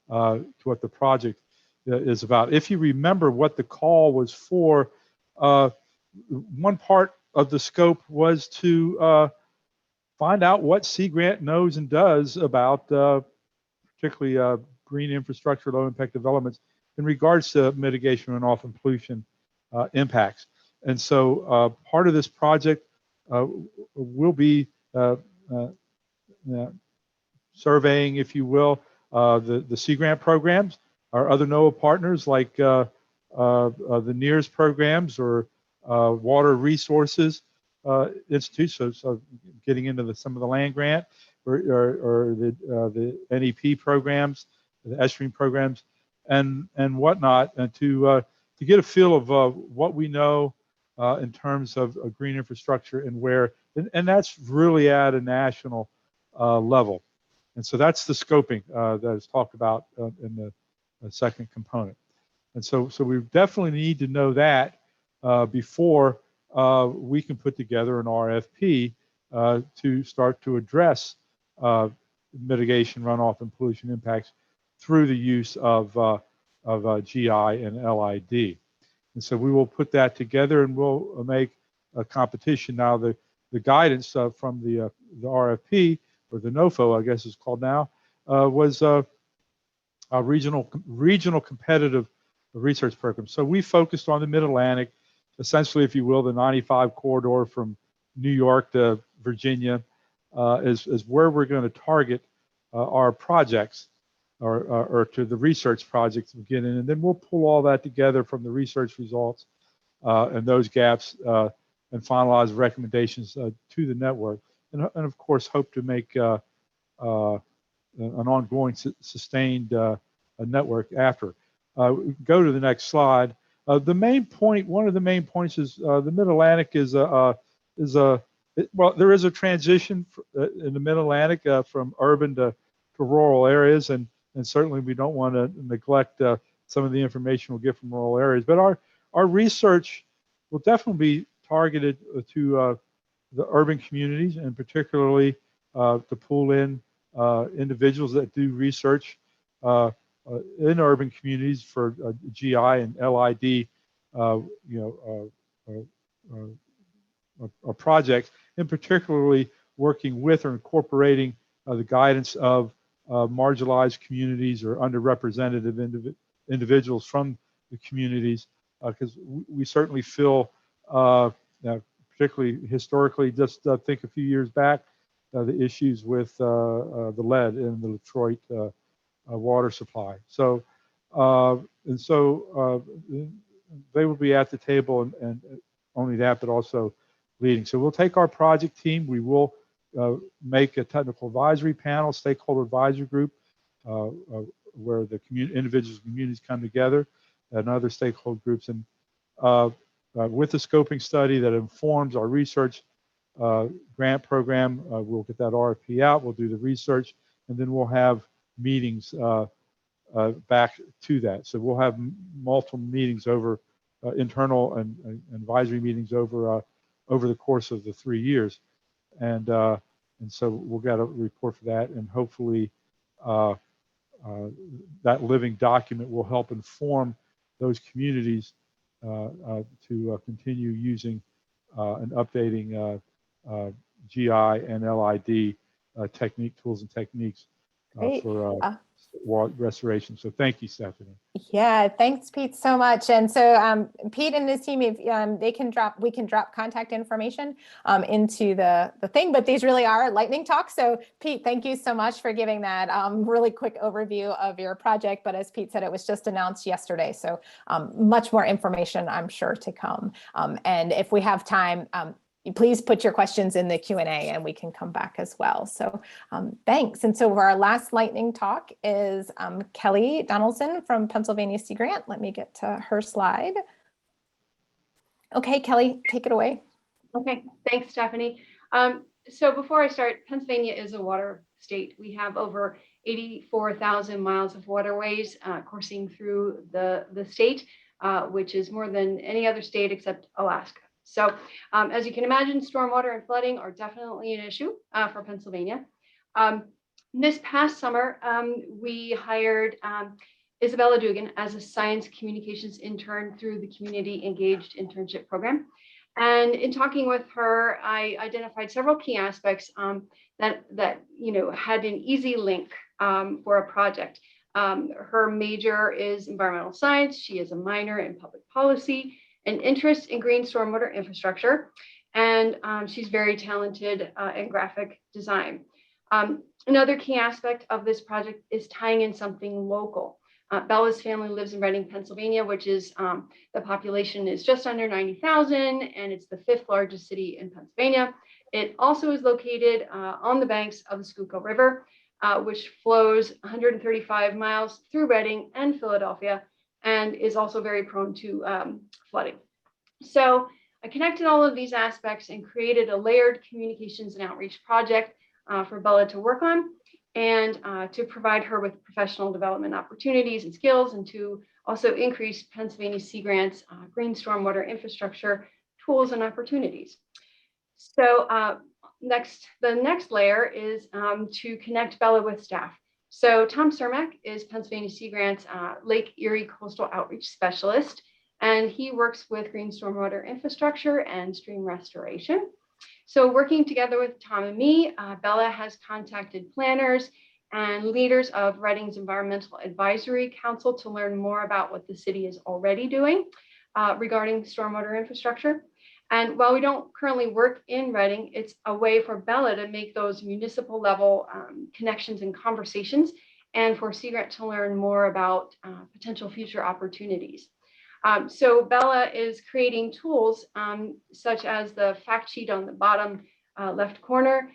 to what the project is about. If you remember what the call was for, one part of the scope was to find out what Sea Grant knows and does about particularly green infrastructure, low impact developments in regards to mitigation runoff and pollution impacts. And so part of this project will be surveying, if you will, the Sea Grant programs, our other NOAA partners like the NEARS programs or Water Resources Institute, so getting into some of the land grant or the NEP programs, the ESTREAM programs, and whatnot, and to get a feel of what we know in terms of green infrastructure and where, and that's really at a national level. And so that's the scoping that is talked about in the second component. And so we definitely need to know that before we can put together an RFP to start to address mitigation, runoff, and pollution impacts through the use of GI and LID. And so we will put that together and we'll make a competition. Now the guidance from the RFP, or the NOFO, I guess it's called now, was a regional competitive research program. So we focused on the Mid-Atlantic, essentially, if you will, the 95 corridor from New York to Virginia is where we're going to target our projects or to the research projects to begin in. And then we'll pull all that together from the research results and those gaps and finalize recommendations to the network. And of course, hope to make an ongoing, sustained network after. Go to the next slide. The main point, one of the main points is the Mid-Atlantic is well, there is a transition in the Mid-Atlantic from urban to rural areas, and certainly we don't want to neglect some of the information we'll get from rural areas. But our research will definitely be targeted to the urban communities, and particularly to pull in individuals that do research in urban communities for GI and LID, projects, and particularly working with or incorporating the guidance of marginalized communities or underrepresented individuals from the communities, because we certainly feel, particularly historically, just think a few years back, the issues with the lead in the Detroit water supply. So, they will be at the table, and only that, but also leading. So we'll take our project team. We will make a technical advisory panel, stakeholder advisory group, where the individuals and communities come together and other stakeholder groups. And with the scoping study that informs our research grant program, we'll get that RFP out, we'll do the research, and then we'll have meetings back to that. So we'll have multiple meetings over internal and advisory meetings over the course of the 3 years. And so we'll get a report for that, and hopefully that living document will help inform those communities to continue using and updating GI and LID technique tools and techniques for water restoration. So thank you, Stephanie. Yeah, thanks, Pete, so much. And so Pete and his team, if we can drop contact information into the thing, but these really are lightning talks. So Pete, thank you so much for giving that really quick overview of your project. But as Pete said, it was just announced yesterday. So much more information, I'm sure, to come. And if we have time, please put your questions in the Q&A and we can come back as well. So thanks. And so our last lightning talk is Kelly Donaldson from Pennsylvania Sea Grant. Let me get to her slide. Okay, Kelly, take it away. Okay, thanks, Stephanie. So before I start, Pennsylvania is a water state. We have over 84,000 miles of waterways coursing through the state, which is more than any other state except Alaska. So as you can imagine, stormwater and flooding are definitely an issue for Pennsylvania. This past summer, we hired Isabella Dugan as a science communications intern through the Community Engaged Internship Program. And in talking with her, I identified several key aspects that had an easy link for a project. Her major is environmental science. She is a minor in public policy, an interest in green stormwater infrastructure, and she's very talented in graphic design. Another key aspect of this project is tying in something local. Bella's family lives in Reading, Pennsylvania, which is the population is just under 90,000, and it's the 5th largest city in Pennsylvania. It also is located on the banks of the Schuylkill River, which flows 135 miles through Reading and Philadelphia, and is also very prone to flooding. So I connected all of these aspects and created a layered communications and outreach project for Bella to work on, and to provide her with professional development opportunities and skills, and to also increase Pennsylvania Sea Grant's green stormwater infrastructure tools and opportunities. So the next layer is to connect Bella with staff. So Tom Cermak is Pennsylvania Sea Grant's Lake Erie Coastal Outreach Specialist, and he works with green stormwater infrastructure and stream restoration. So working together with Tom and me, Bella has contacted planners and leaders of Reading's Environmental Advisory Council to learn more about what the city is already doing regarding stormwater infrastructure. And while we don't currently work in Reading, it's a way for Bella to make those municipal level connections and conversations, and for Sea Grant to learn more about potential future opportunities. So Bella is creating tools such as the fact sheet on the bottom left corner,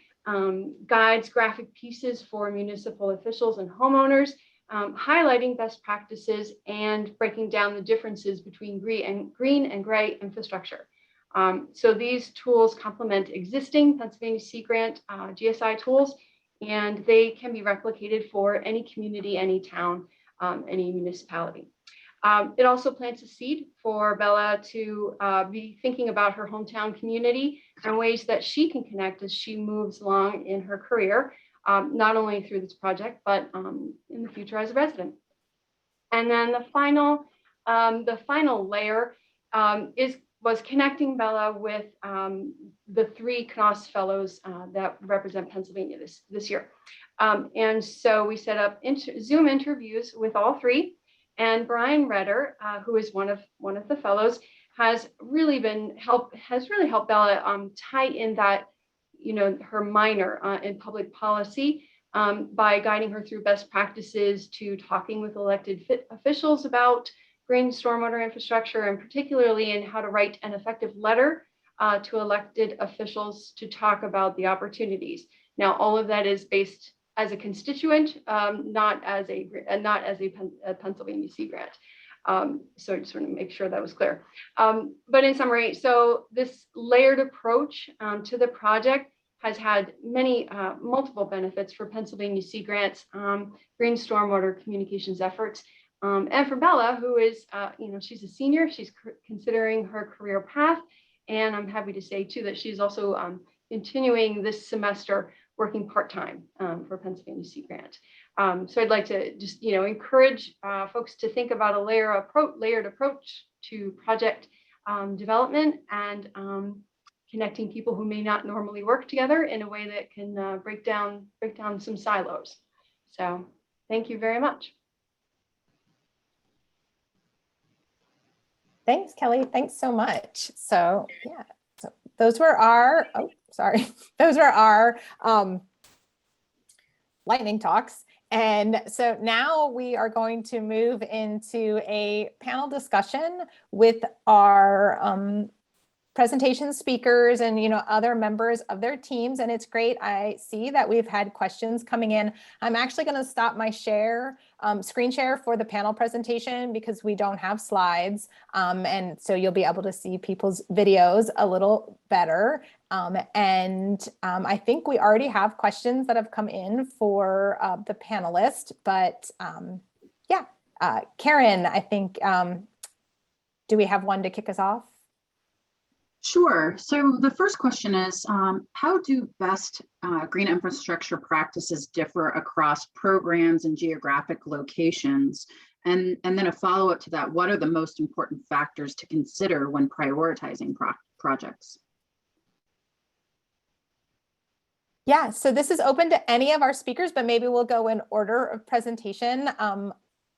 guides, graphic pieces for municipal officials and homeowners, highlighting best practices and breaking down the differences between green and gray infrastructure. So these tools complement existing Pennsylvania Sea Grant GSI tools, and they can be replicated for any community, any town, any municipality. It also plants a seed for Bella to be thinking about her hometown community and ways that she can connect as she moves along in her career, not only through this project, but in the future as a resident. And then the final layer was connecting Bella with the 3 Knos Fellows that represent Pennsylvania this year. And so we set up Zoom interviews with all 3. And Brian Redder, who is one of the fellows, has really helped Bella tie in that, her minor in public policy by guiding her through best practices, to talking with elected officials about green stormwater infrastructure, and particularly in how to write an effective letter to elected officials to talk about the opportunities. Now, all of that is based as a constituent, not as a Pennsylvania Sea Grant. So I just want to make sure that was clear. But in summary, so this layered approach to the project has had many multiple benefits for Pennsylvania Sea Grant's green stormwater communications efforts. And for Bella, who is, she's a senior, she's considering her career path. And I'm happy to say too, that she's also continuing this semester working part-time for Pennsylvania Sea Grant. So I'd like to just, encourage folks to think about a layered approach to project development and connecting people who may not normally work together in a way that can break down some silos. So thank you very much. Thanks, Kelly. Thanks so much. So yeah, so those were our, those were our lightning talks. And so now we are going to move into a panel discussion with our presentation speakers and other members of their teams. And it's great. I see that we've had questions coming in. I'm actually going to stop my screen share for the panel presentation because we don't have slides. And so you'll be able to see people's videos a little better. I think we already have questions that have come in for the panelists, but Karen, I think, do we have one to kick us off? Sure. So the first question is, how do best green infrastructure practices differ across programs and geographic locations? And then a follow-up to that, what are the most important factors to consider when prioritizing projects? Yeah, so this is open to any of our speakers, but maybe we'll go in order of presentation.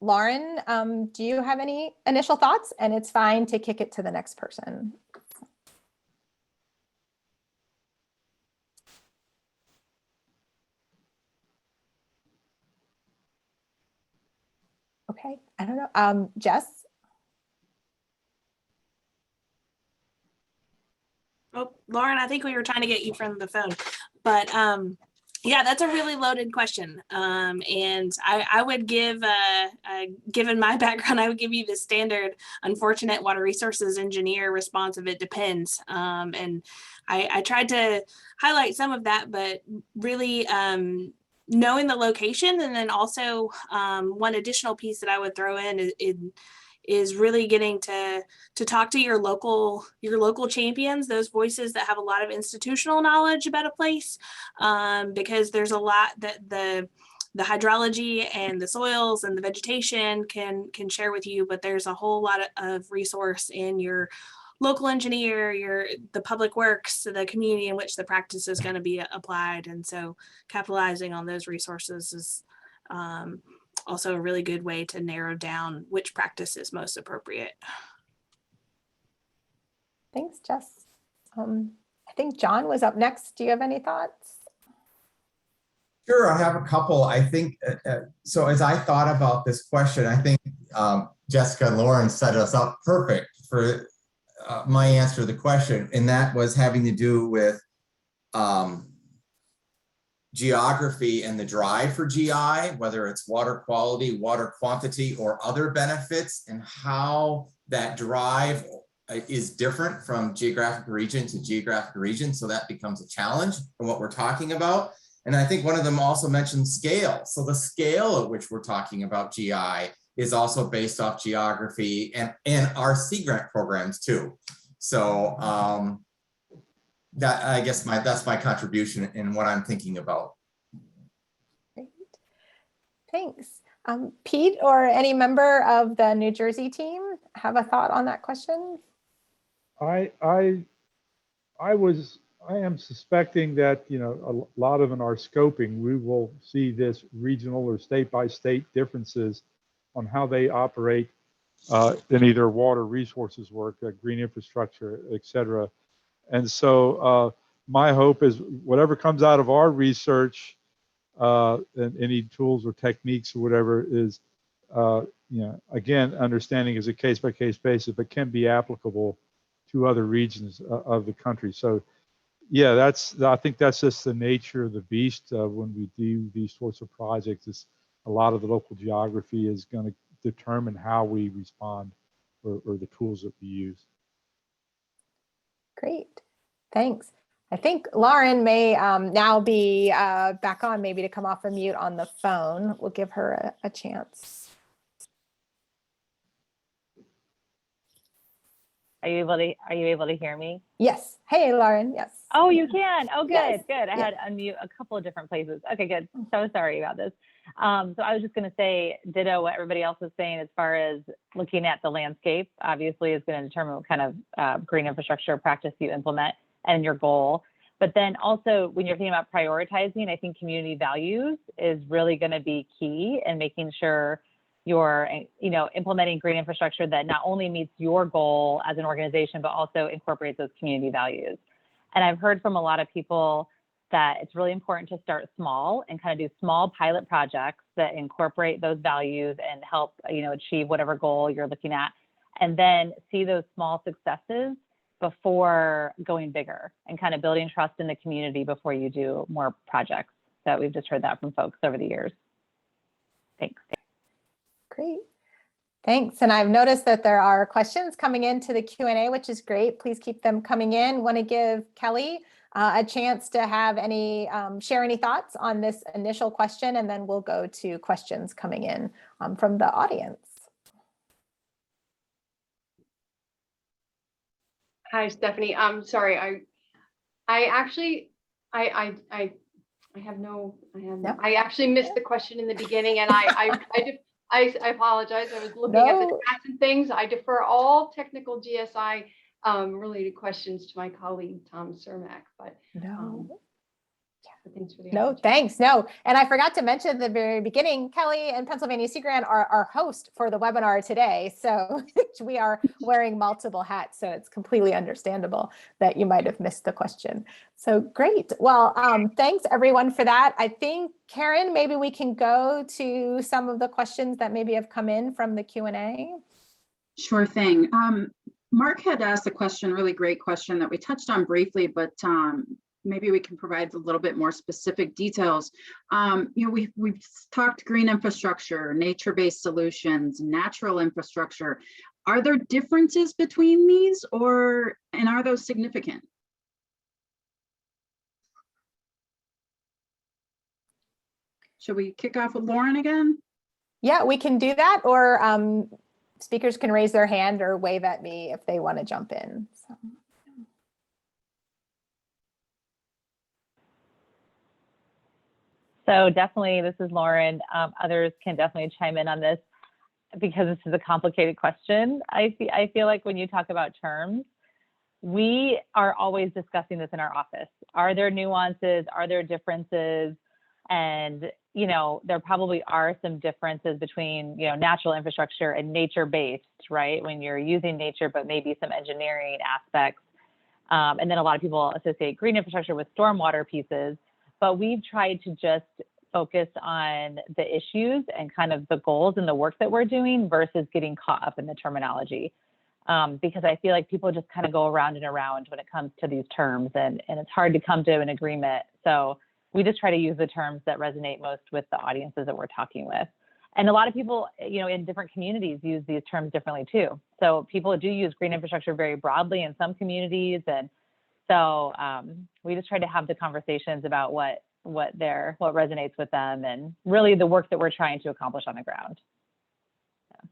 Lauren, do you have any initial thoughts? And it's fine to kick it to the next person. Okay, I don't know. Jess? Oh, Lauren, I think we were trying to get you from the phone, but yeah, that's a really loaded question. And I would give, given my background, I would give you the standard unfortunate water resources engineer response of it depends. And I tried to highlight some of that, but really knowing the location, and then also one additional piece that I would throw in is really getting to talk to your local champions, those voices that have a lot of institutional knowledge about a place, because there's a lot that the hydrology and the soils and the vegetation can share with you, but there's a whole lot of resource in your local engineer, the public works, the community in which the practice is going to be applied. And so capitalizing on those resources is also a really good way to narrow down which practice is most appropriate. Thanks, Jess. I think John was up next. Do you have any thoughts? Sure, I have a couple. I think, so as I thought about this question, I think Jessica and Lauren set us up perfect for my answer to the question, and that was having to do with geography and the drive for GI, whether it's water quality, water quantity, or other benefits, and how that drive is different from geographic region to geographic region. So that becomes a challenge for what we're talking about. And I think one of them also mentioned scale. So the scale at which we're talking about GI is also based off geography and our Sea Grant programs too. So that, I guess that's my contribution in what I'm thinking about. Great. Thanks. Pete or any member of the New Jersey team have a thought on that question? I am suspecting that, a lot of in our scoping, we will see this regional or state by state differences on how they operate in either water resources work, green infrastructure, et cetera. And so my hope is whatever comes out of our research and any tools or techniques or whatever is, again, understanding is a case by case basis, but can be applicable to other regions of the country. So yeah, I think that's just the nature of the beast when we do these sorts of projects. It's a lot of the local geography is going to determine how we respond or the tools that we use. Great, thanks. I think Lauren may now be back on, maybe to come off of mute on the phone. We'll give her a chance. Are you able to hear me? Yes. Hey, Lauren. Yes. Oh, you can. Oh, good, Yes. good. I had unmute a couple of different places. Okay, good. So sorry about this. So I was just going to say, ditto what everybody else was saying as far as looking at the landscape. Obviously, is going to determine what kind of green infrastructure practice you implement and your goal. But then also, when you're thinking about prioritizing, I think community values is really going to be key in making sure you're, implementing green infrastructure that not only meets your goal as an organization, but also incorporates those community values. And I've heard from a lot of people that it's really important to start small and kind of do small pilot projects that incorporate those values and help, achieve whatever goal you're looking at, and then see those small successes before going bigger and kind of building trust in the community before you do more projects. So we've just heard that from folks over the years. Thanks. Great. Thanks. And I've noticed that there are questions coming into the Q&A, which is great. Please keep them coming in. Want to give Kelly a chance to have share any thoughts on this initial question, and then we'll go to questions coming in from the audience. Hi, Stephanie. I'm sorry. I actually missed the question in the beginning, and I apologize. I was looking at the chat and things. I defer all technical GSI related questions to my colleague, Tom Cermak, but thanks for the opportunity. Thanks. And I forgot to mention at the very beginning, Kelly and Pennsylvania Sea Grant are our host for the webinar today. So we are wearing multiple hats. So it's completely understandable that you might have missed the question. So great. Well, thanks everyone for that. I think, Karen, maybe we can go to some of the questions that maybe have come in from the Q&A. Sure thing. Mark had asked a question, really great question that we touched on briefly, but maybe we can provide a little bit more specific details. We've talked green infrastructure, nature-based solutions, natural infrastructure. Are there differences between these, and are those significant? Should we kick off with Lauren again? Yeah, we can do that, or speakers can raise their hand or wave at me if they want to jump in. So definitely, this is Lauren. Others can definitely chime in on this because this is a complicated question. I feel like when you talk about terms, we are always discussing this in our office. Are there nuances? Are there differences? And, there probably are some differences between, natural infrastructure and nature-based, right? When you're using nature, but maybe some engineering aspects. And then a lot of people associate green infrastructure with stormwater pieces. But we've tried to just focus on the issues and kind of the goals and the work that we're doing versus getting caught up in the terminology. Because I feel like people just kind of go around and around when it comes to these terms, and it's hard to come to an agreement. So we just try to use the terms that resonate most with the audiences that we're talking with. And a lot of people, in different communities use these terms differently too. So people do use green infrastructure very broadly in some communities, and so we just try to have the conversations about what resonates with them and really the work that we're trying to accomplish on the ground. Yeah.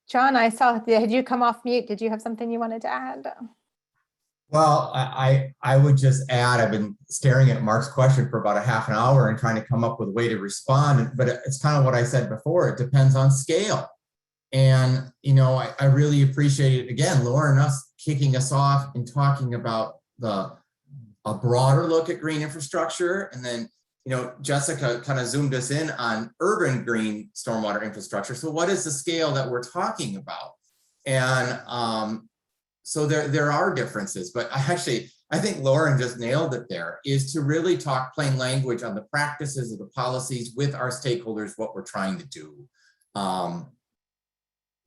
John, I saw, had you come off mute? Did you have something you wanted to add? Well, I would just add, I've been staring at Mark's question for about a half an hour and trying to come up with a way to respond, but it's kind of what I said before. It depends on scale. And, I really appreciate it, again, Lauren, us kicking us off and talking about a broader look at green infrastructure. And then, Jessica kind of zoomed us in on urban green stormwater infrastructure. So what is the scale that we're talking about? And so there are differences, but I think Lauren just nailed it there, is to really talk plain language on the practices of the policies with our stakeholders, what we're trying to do.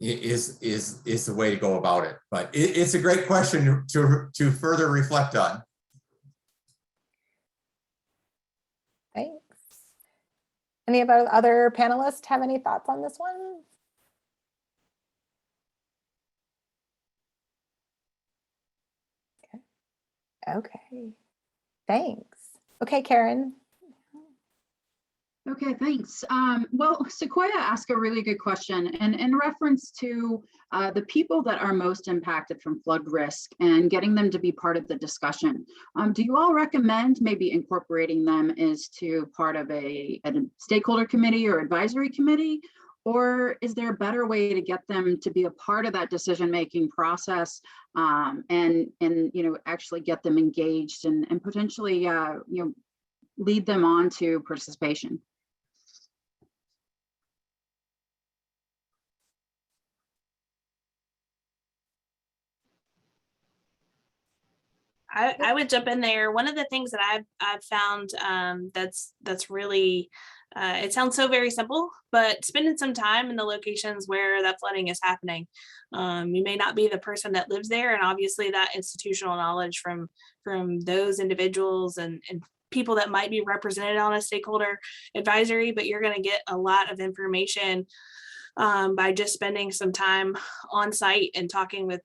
is the way to go about it. But it's a great question to further reflect on. Thanks. Any of our other panelists have any thoughts on this one? Okay, thanks. Okay, Karen. Okay, thanks. Well, Sequoia asked a really good question, and in reference to the people that are most impacted from flood risk and getting them to be part of the discussion. Do you all recommend maybe incorporating them as to part of a stakeholder committee or advisory committee? Or is there a better way to get them to be a part of that decision-making process and actually get them engaged and potentially lead them on to participation? I would jump in there. One of the things that I've found that's really it sounds so very simple, but spending some time in the locations where that flooding is happening. You may not be the person that lives there, and obviously that institutional knowledge from those individuals and people that might be represented on a stakeholder advisory, but you're going to get a lot of information by just spending some time on site and talking with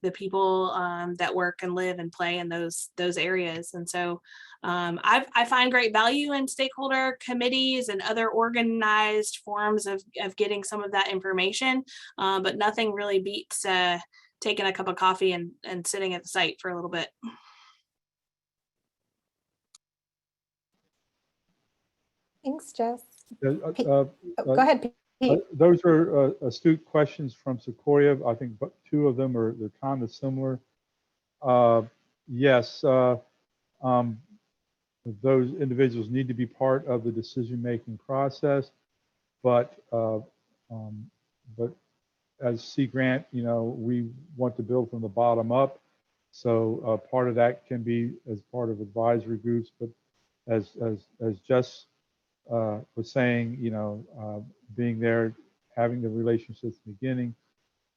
the people that work and live and play in those areas. And so I find great value in stakeholder committees and other organized forms of getting some of that information, but nothing really beats taking a cup of coffee and sitting at the site for a little bit. Thanks, Jess. Go ahead, Pete. Those are astute questions from Sequoia. I think two of them they're kind of similar. Yes, those individuals need to be part of the decision-making process, but as Sea Grant, we want to build from the bottom up. So part of that can be as part of advisory groups, but as Jess was saying, being there, having the relationships in the beginning,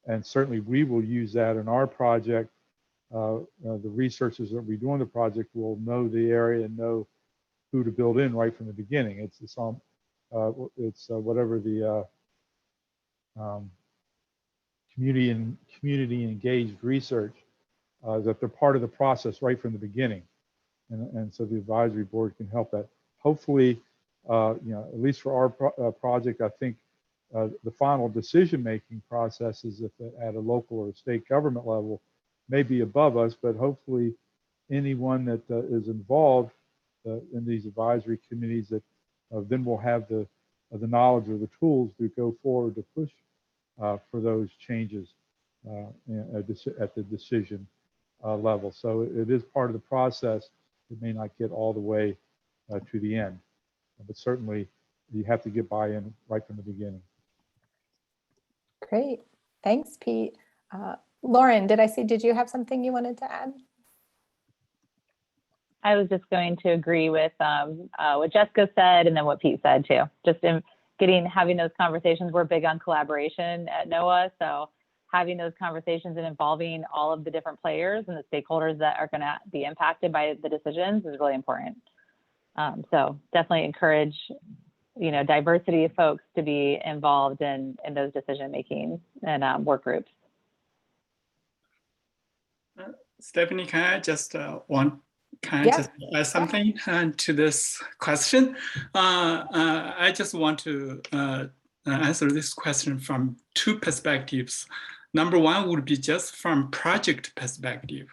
and certainly we will use that in our project. The researchers that we do on the project will know the area and know who to build in right from the beginning. It's whatever the community engaged research that they're part of the process right from the beginning, and so the advisory board can help that. Hopefully, at least for our project, I think the final decision-making processes at a local or state government level may be above us, but hopefully anyone that is involved in these advisory committees that then will have the knowledge or the tools to go forward to push for those changes at the decision level. So it is part of the process. It may not get all the way to the end, but certainly you have to get buy-in right from the beginning. Great, thanks, Pete. Lauren, did you have something you wanted to add? I was just going to agree with what Jessica said and then what Pete said too. Just in having those conversations, we're big on collaboration at NOAA. So having those conversations and involving all of the different players and the stakeholders that are going to be impacted by the decisions is really important. So definitely encourage, diversity of folks to be involved in those decision-making and work groups. Stephanie, can I just just add something to this question? I just want to answer this question from two perspectives. Number one would be just from project perspective.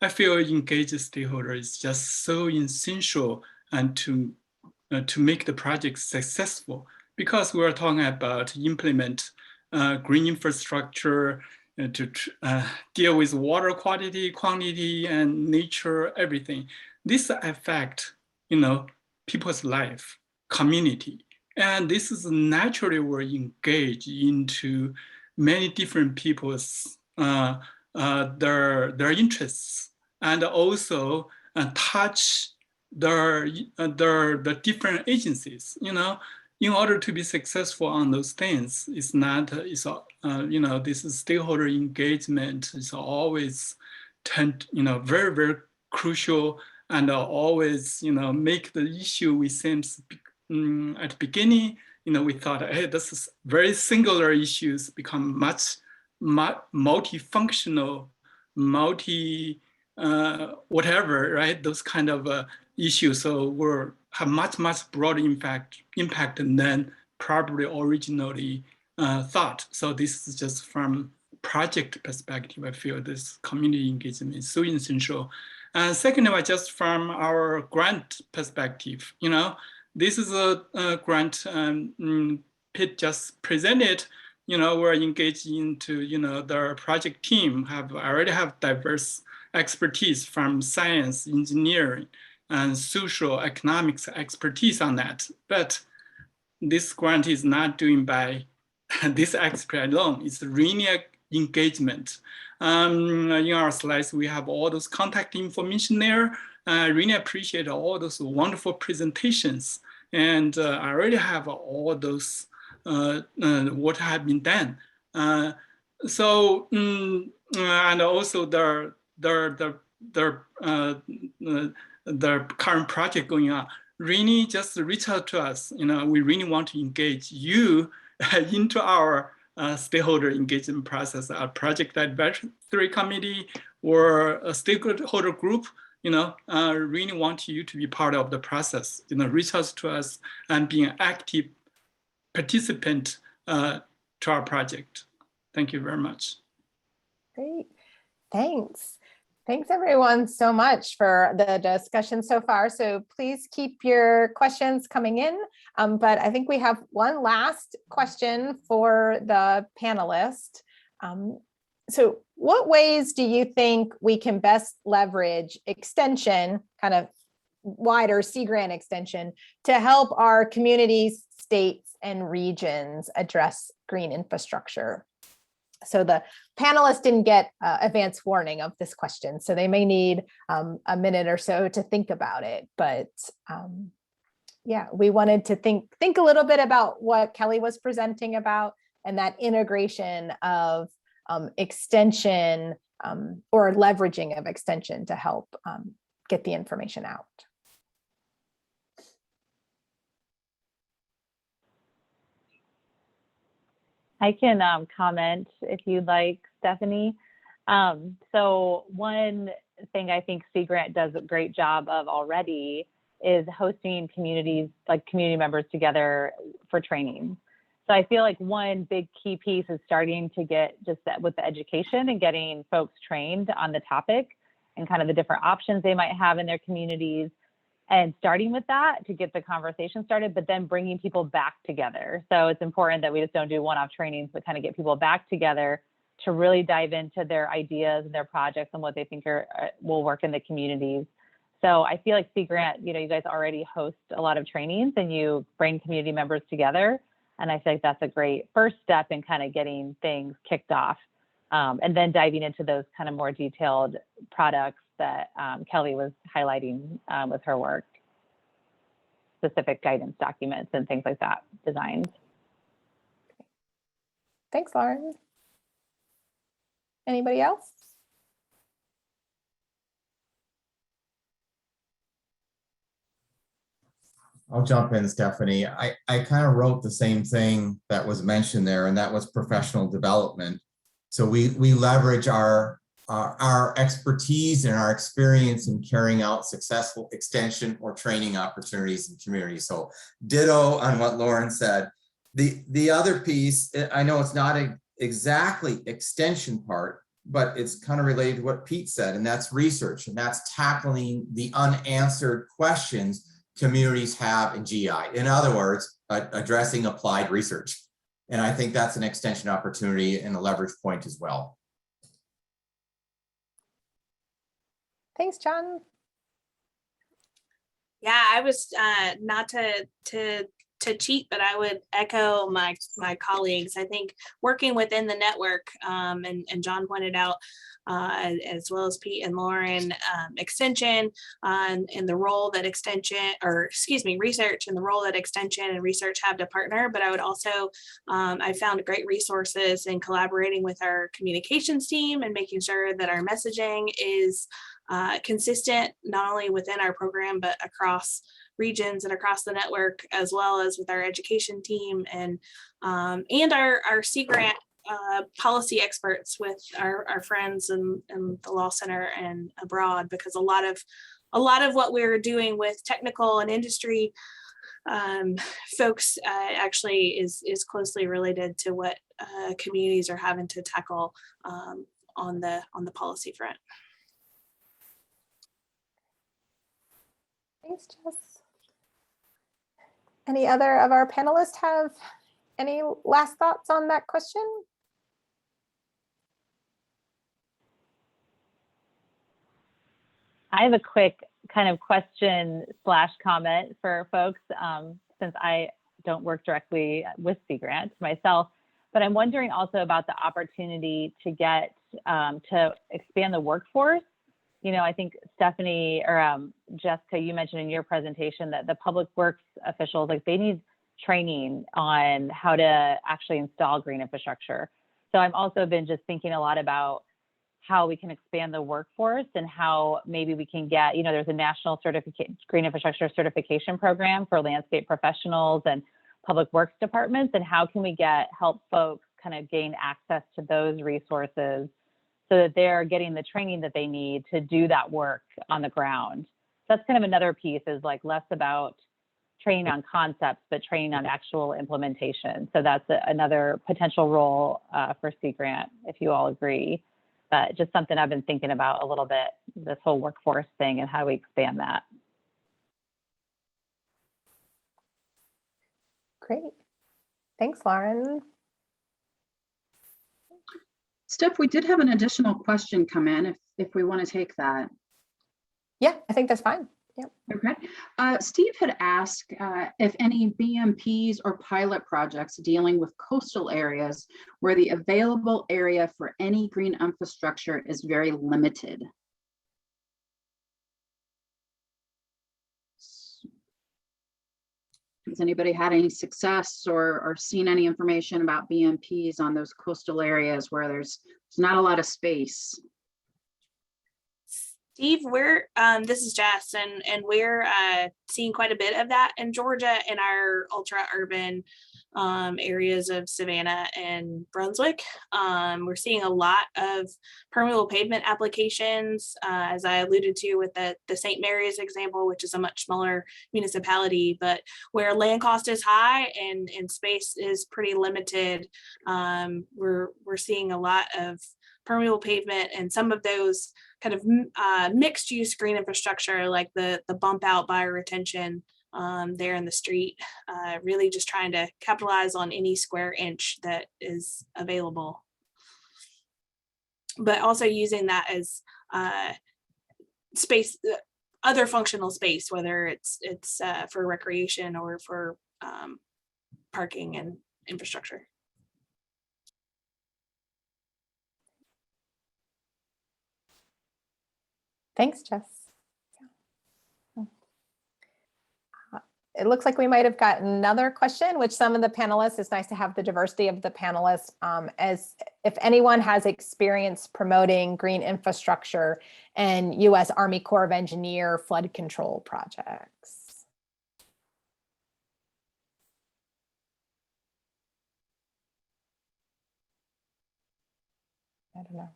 I feel engaged stakeholder is just so essential and to make the project successful, because we're talking about implement green infrastructure to deal with water quality, quantity, and nature, everything. This affect, people's life, community. And this is naturally we're engaged into many different people's, their interests, and also touch the different agencies, in order to be successful on those things, it's not, you know, this is stakeholder engagement is always very, very crucial, and always, you know, make the issue we seems at the beginning, you know, we thought, hey, this is very singular issues become much multifunctional, whatever, right? Those kind of issues. So we're have much broader impact than probably originally thought. So this is just from project perspective. I feel this community engagement is so essential. Secondly, just from our grant perspective, you know, this is a grant Pete just presented. You know, we're engaged into, you know, the project team already have diverse expertise from science, engineering, and social economics expertise on that. But this grant is not doing by this expert alone. It's really engagement. In our slides, we have all those contact information there. I really appreciate all those wonderful presentations. And I already have all those what have been done. And also the current project going on, really just reach out to us. You know, we really want to engage you into our stakeholder engagement process, our project advisory committee or a stakeholder group. You know, really want you to be part of the process. You know, reach out to us and be an active participant to our project. Thank you very much. Great, thanks. Thanks everyone so much for the discussion so far. So please keep your questions coming in. But I think we have one last question for the panelist. So what ways do you think we can best leverage extension, kind of wider Sea Grant extension, to help our communities, states, and regions address green infrastructure? So the panelists didn't get advance warning of this question, so they may need a minute or so to think about it. But yeah, we wanted to think a little bit about what Kelly was presenting about, and that integration of extension or leveraging of extension to help get the information out. I can comment if you'd like, Stephanie. So one thing I think Sea Grant does a great job of already is hosting communities, like community members together for training. So I feel like one big key piece is starting to get just that with the education and getting folks trained on the topic and kind of the different options they might have in their communities, and starting with that to get the conversation started, but then bringing people back together. So it's important that we just don't do one-off trainings, but kind of get people back together to really dive into their ideas and their projects and what they think will work in the communities. So I feel like Sea Grant, you know, you guys already host a lot of trainings and you bring community members together. And I feel like that's a great first step in kind of getting things kicked off. And then diving into those kind of more detailed products that Kelly was highlighting with her work, specific guidance documents and things like that, designs. Thanks, Lauren. Anybody else? I'll jump in, Stephanie. I kind of wrote the same thing that was mentioned there, and that was professional development. So we leverage our expertise and our experience in carrying out successful extension or training opportunities in communities. So ditto on what Lauren said. The other piece, I know it's not exactly extension part, but it's kind of related to what Pete said, and that's research, and that's tackling the unanswered questions communities have in GI. In other words, addressing applied research. And I think that's an extension opportunity and a leverage point as well. Thanks, John. Yeah, I was not to cheat, but I would echo my colleagues. I think working within the network, and John pointed out as well as Pete and Lauren, extension and the role that research and the role that extension and research have to partner. But I would also, I found great resources in collaborating with our communications team and making sure that our messaging is consistent, not only within our program, but across regions and across the network, as well as with our education team and our Sea Grant policy experts with our friends in the Law Center and abroad, because a lot of what we're doing with technical and industry folks actually is closely related to what communities are having to tackle on the policy front. Thanks, Jess. Any other of our panelists have any last thoughts on that question? I have a quick kind of question / comment for folks, since I don't work directly with Sea Grant myself, but I'm wondering also about the opportunity to get to expand the workforce. You know, I think Stephanie or Jessica, you mentioned in your presentation that the public works officials, like, they need training on how to actually install green infrastructure. So I've also been just thinking a lot about how we can expand the workforce and how maybe we can get, you know, there's a national green infrastructure certification program for landscape professionals and public works departments, and how can we help folks kind of gain access to those resources so that they're getting the training that they need to do that work on the ground. So that's kind of another piece, is like less about training on concepts, but training on actual implementation. So that's another potential role for Sea Grant, if you all agree. But just something I've been thinking about a little bit, this whole workforce thing and how we expand that. Great. Thanks, Lauren. Steph, we did have an additional question come in if we want to take that. Yeah, I think that's fine. Yep. Okay. Steve had asked if any BMPs or pilot projects dealing with coastal areas where the available area for any green infrastructure is very limited. Has anybody had any success or seen any information about BMPs on those coastal areas where there's not a lot of space? Steve, this is Jess, and we're seeing quite a bit of that in Georgia in our ultra urban areas of Savannah and Brunswick. We're seeing a lot of permeable pavement applications, as I alluded to with the St. Mary's example, which is a much smaller municipality, but where land cost is high and space is pretty limited. We're seeing a lot of permeable pavement and some of those kind of mixed use green infrastructure, like the bump out bioretention there in the street, really just trying to capitalize on any square inch that is available. But also using that as space, other functional space, whether it's for recreation or for parking and infrastructure. Thanks, Jess. It looks like we might have got another question, which some of the panelists, it's nice to have the diversity of the panelists, as if anyone has experience promoting green infrastructure and U.S. Army Corps of Engineer flood control projects. I don't know.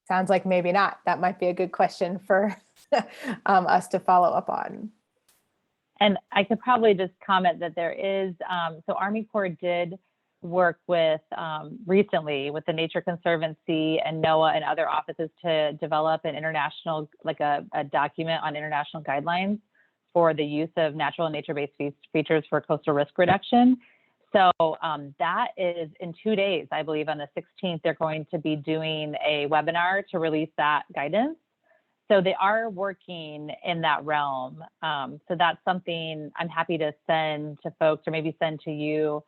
Sounds like maybe not. That might be a good question for us to follow up on. And I could probably just comment that there is, so Army Corps did work with recently with the Nature Conservancy and NOAA and other offices to develop an international, like a document on international guidelines for the use of natural and nature-based features for coastal risk reduction. So that is in 2 days, I believe on the 16th, they're going to be doing a webinar to release that guidance. So they are working in that realm. So that's something I'm happy to send to folks, or maybe send to you,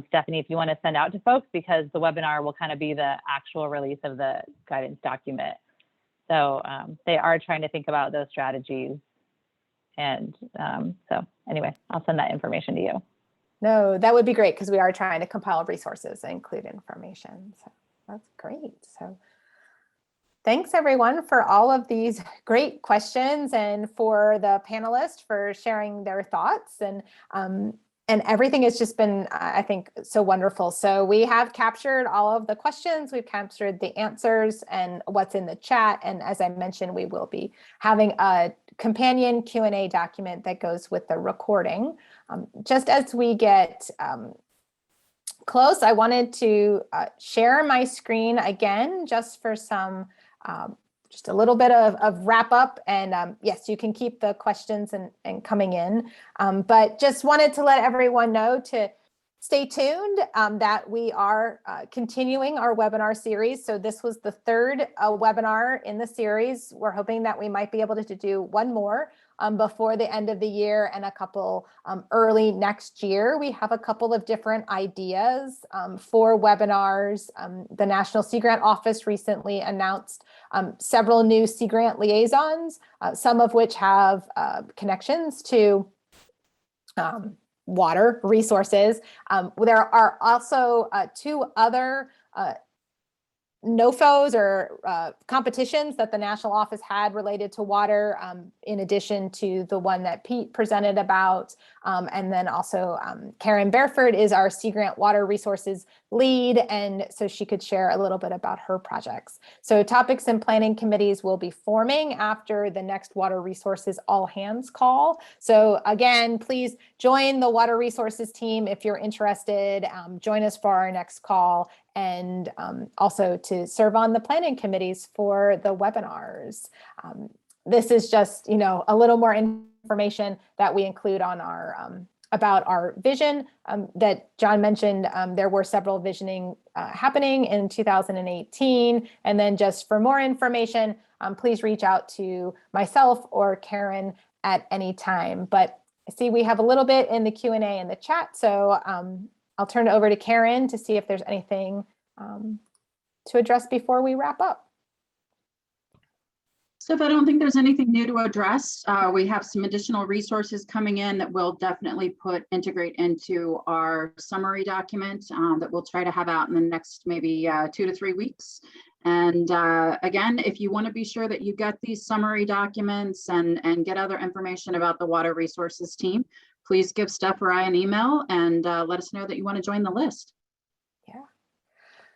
Stephanie, if you want to send out to folks, because the webinar will kind of be the actual release of the guidance document. So they are trying to think about those strategies. And so anyway, I'll send that information to you. No, that would be great because we are trying to compile resources and include information. So that's great. So thanks everyone for all of these great questions and for the panelists for sharing their thoughts, and everything has just been, I think, so wonderful. So we have captured all of the questions, we've captured the answers and what's in the chat. And as I mentioned, we will be having a companion Q&A document that goes with the recording. Just as we get close, I wanted to share my screen again, just for some, just a little bit of wrap up. And yes, you can keep the questions and coming in, but just wanted to let everyone know to stay tuned, that we are continuing our webinar series. So this was the third webinar in the series. We're hoping that we might be able to do one more before the end of the year and a couple early next year. We have a couple of different ideas for webinars. The National Sea Grant Office recently announced several new Sea Grant liaisons, some of which have connections to water resources. There are also two other NOFOs or competitions that the national office had related to water, in addition to the one that Pete presented about. And then also Karen Bareford is our Sea Grant Water Resources lead, and so she could share a little bit about her projects. So topics and planning committees will be forming after the next Water Resources All Hands call. So again, please join the Water Resources team if you're interested. Join us for our next call, and also to serve on the planning committees for the webinars. This is just, a little more information that we include on our about our vision that John mentioned. There were several visioning happening in 2018. And then just for more information, please reach out to myself or Karen at any time. But I see we have a little bit in the Q&A in the chat. So I'll turn it over to Karen to see if there's anything to address before we wrap up. Steph, I don't think there's anything new to address. We have some additional resources coming in that we'll definitely integrate into our summary document that we'll try to have out in the next maybe 2 to 3 weeks. And again, if you want to be sure that you get these summary documents and get other information about the Water Resources team, please give Steph or I an email and let us know that you want to join the list.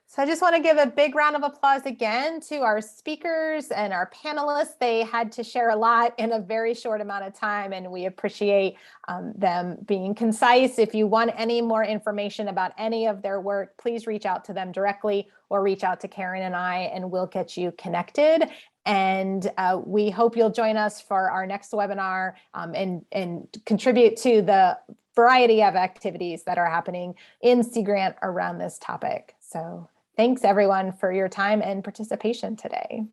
So I just want to give a big round of applause again to our speakers and our panelists. They had to share a lot in a very short amount of time, and we appreciate them being concise. If you want any more information about any of their work, please reach out to them directly or reach out to Karen and I, and we'll get you connected. And we hope you'll join us for our next webinar and contribute to the variety of activities that are happening in Sea Grant around this topic. So thanks everyone for your time and participation today.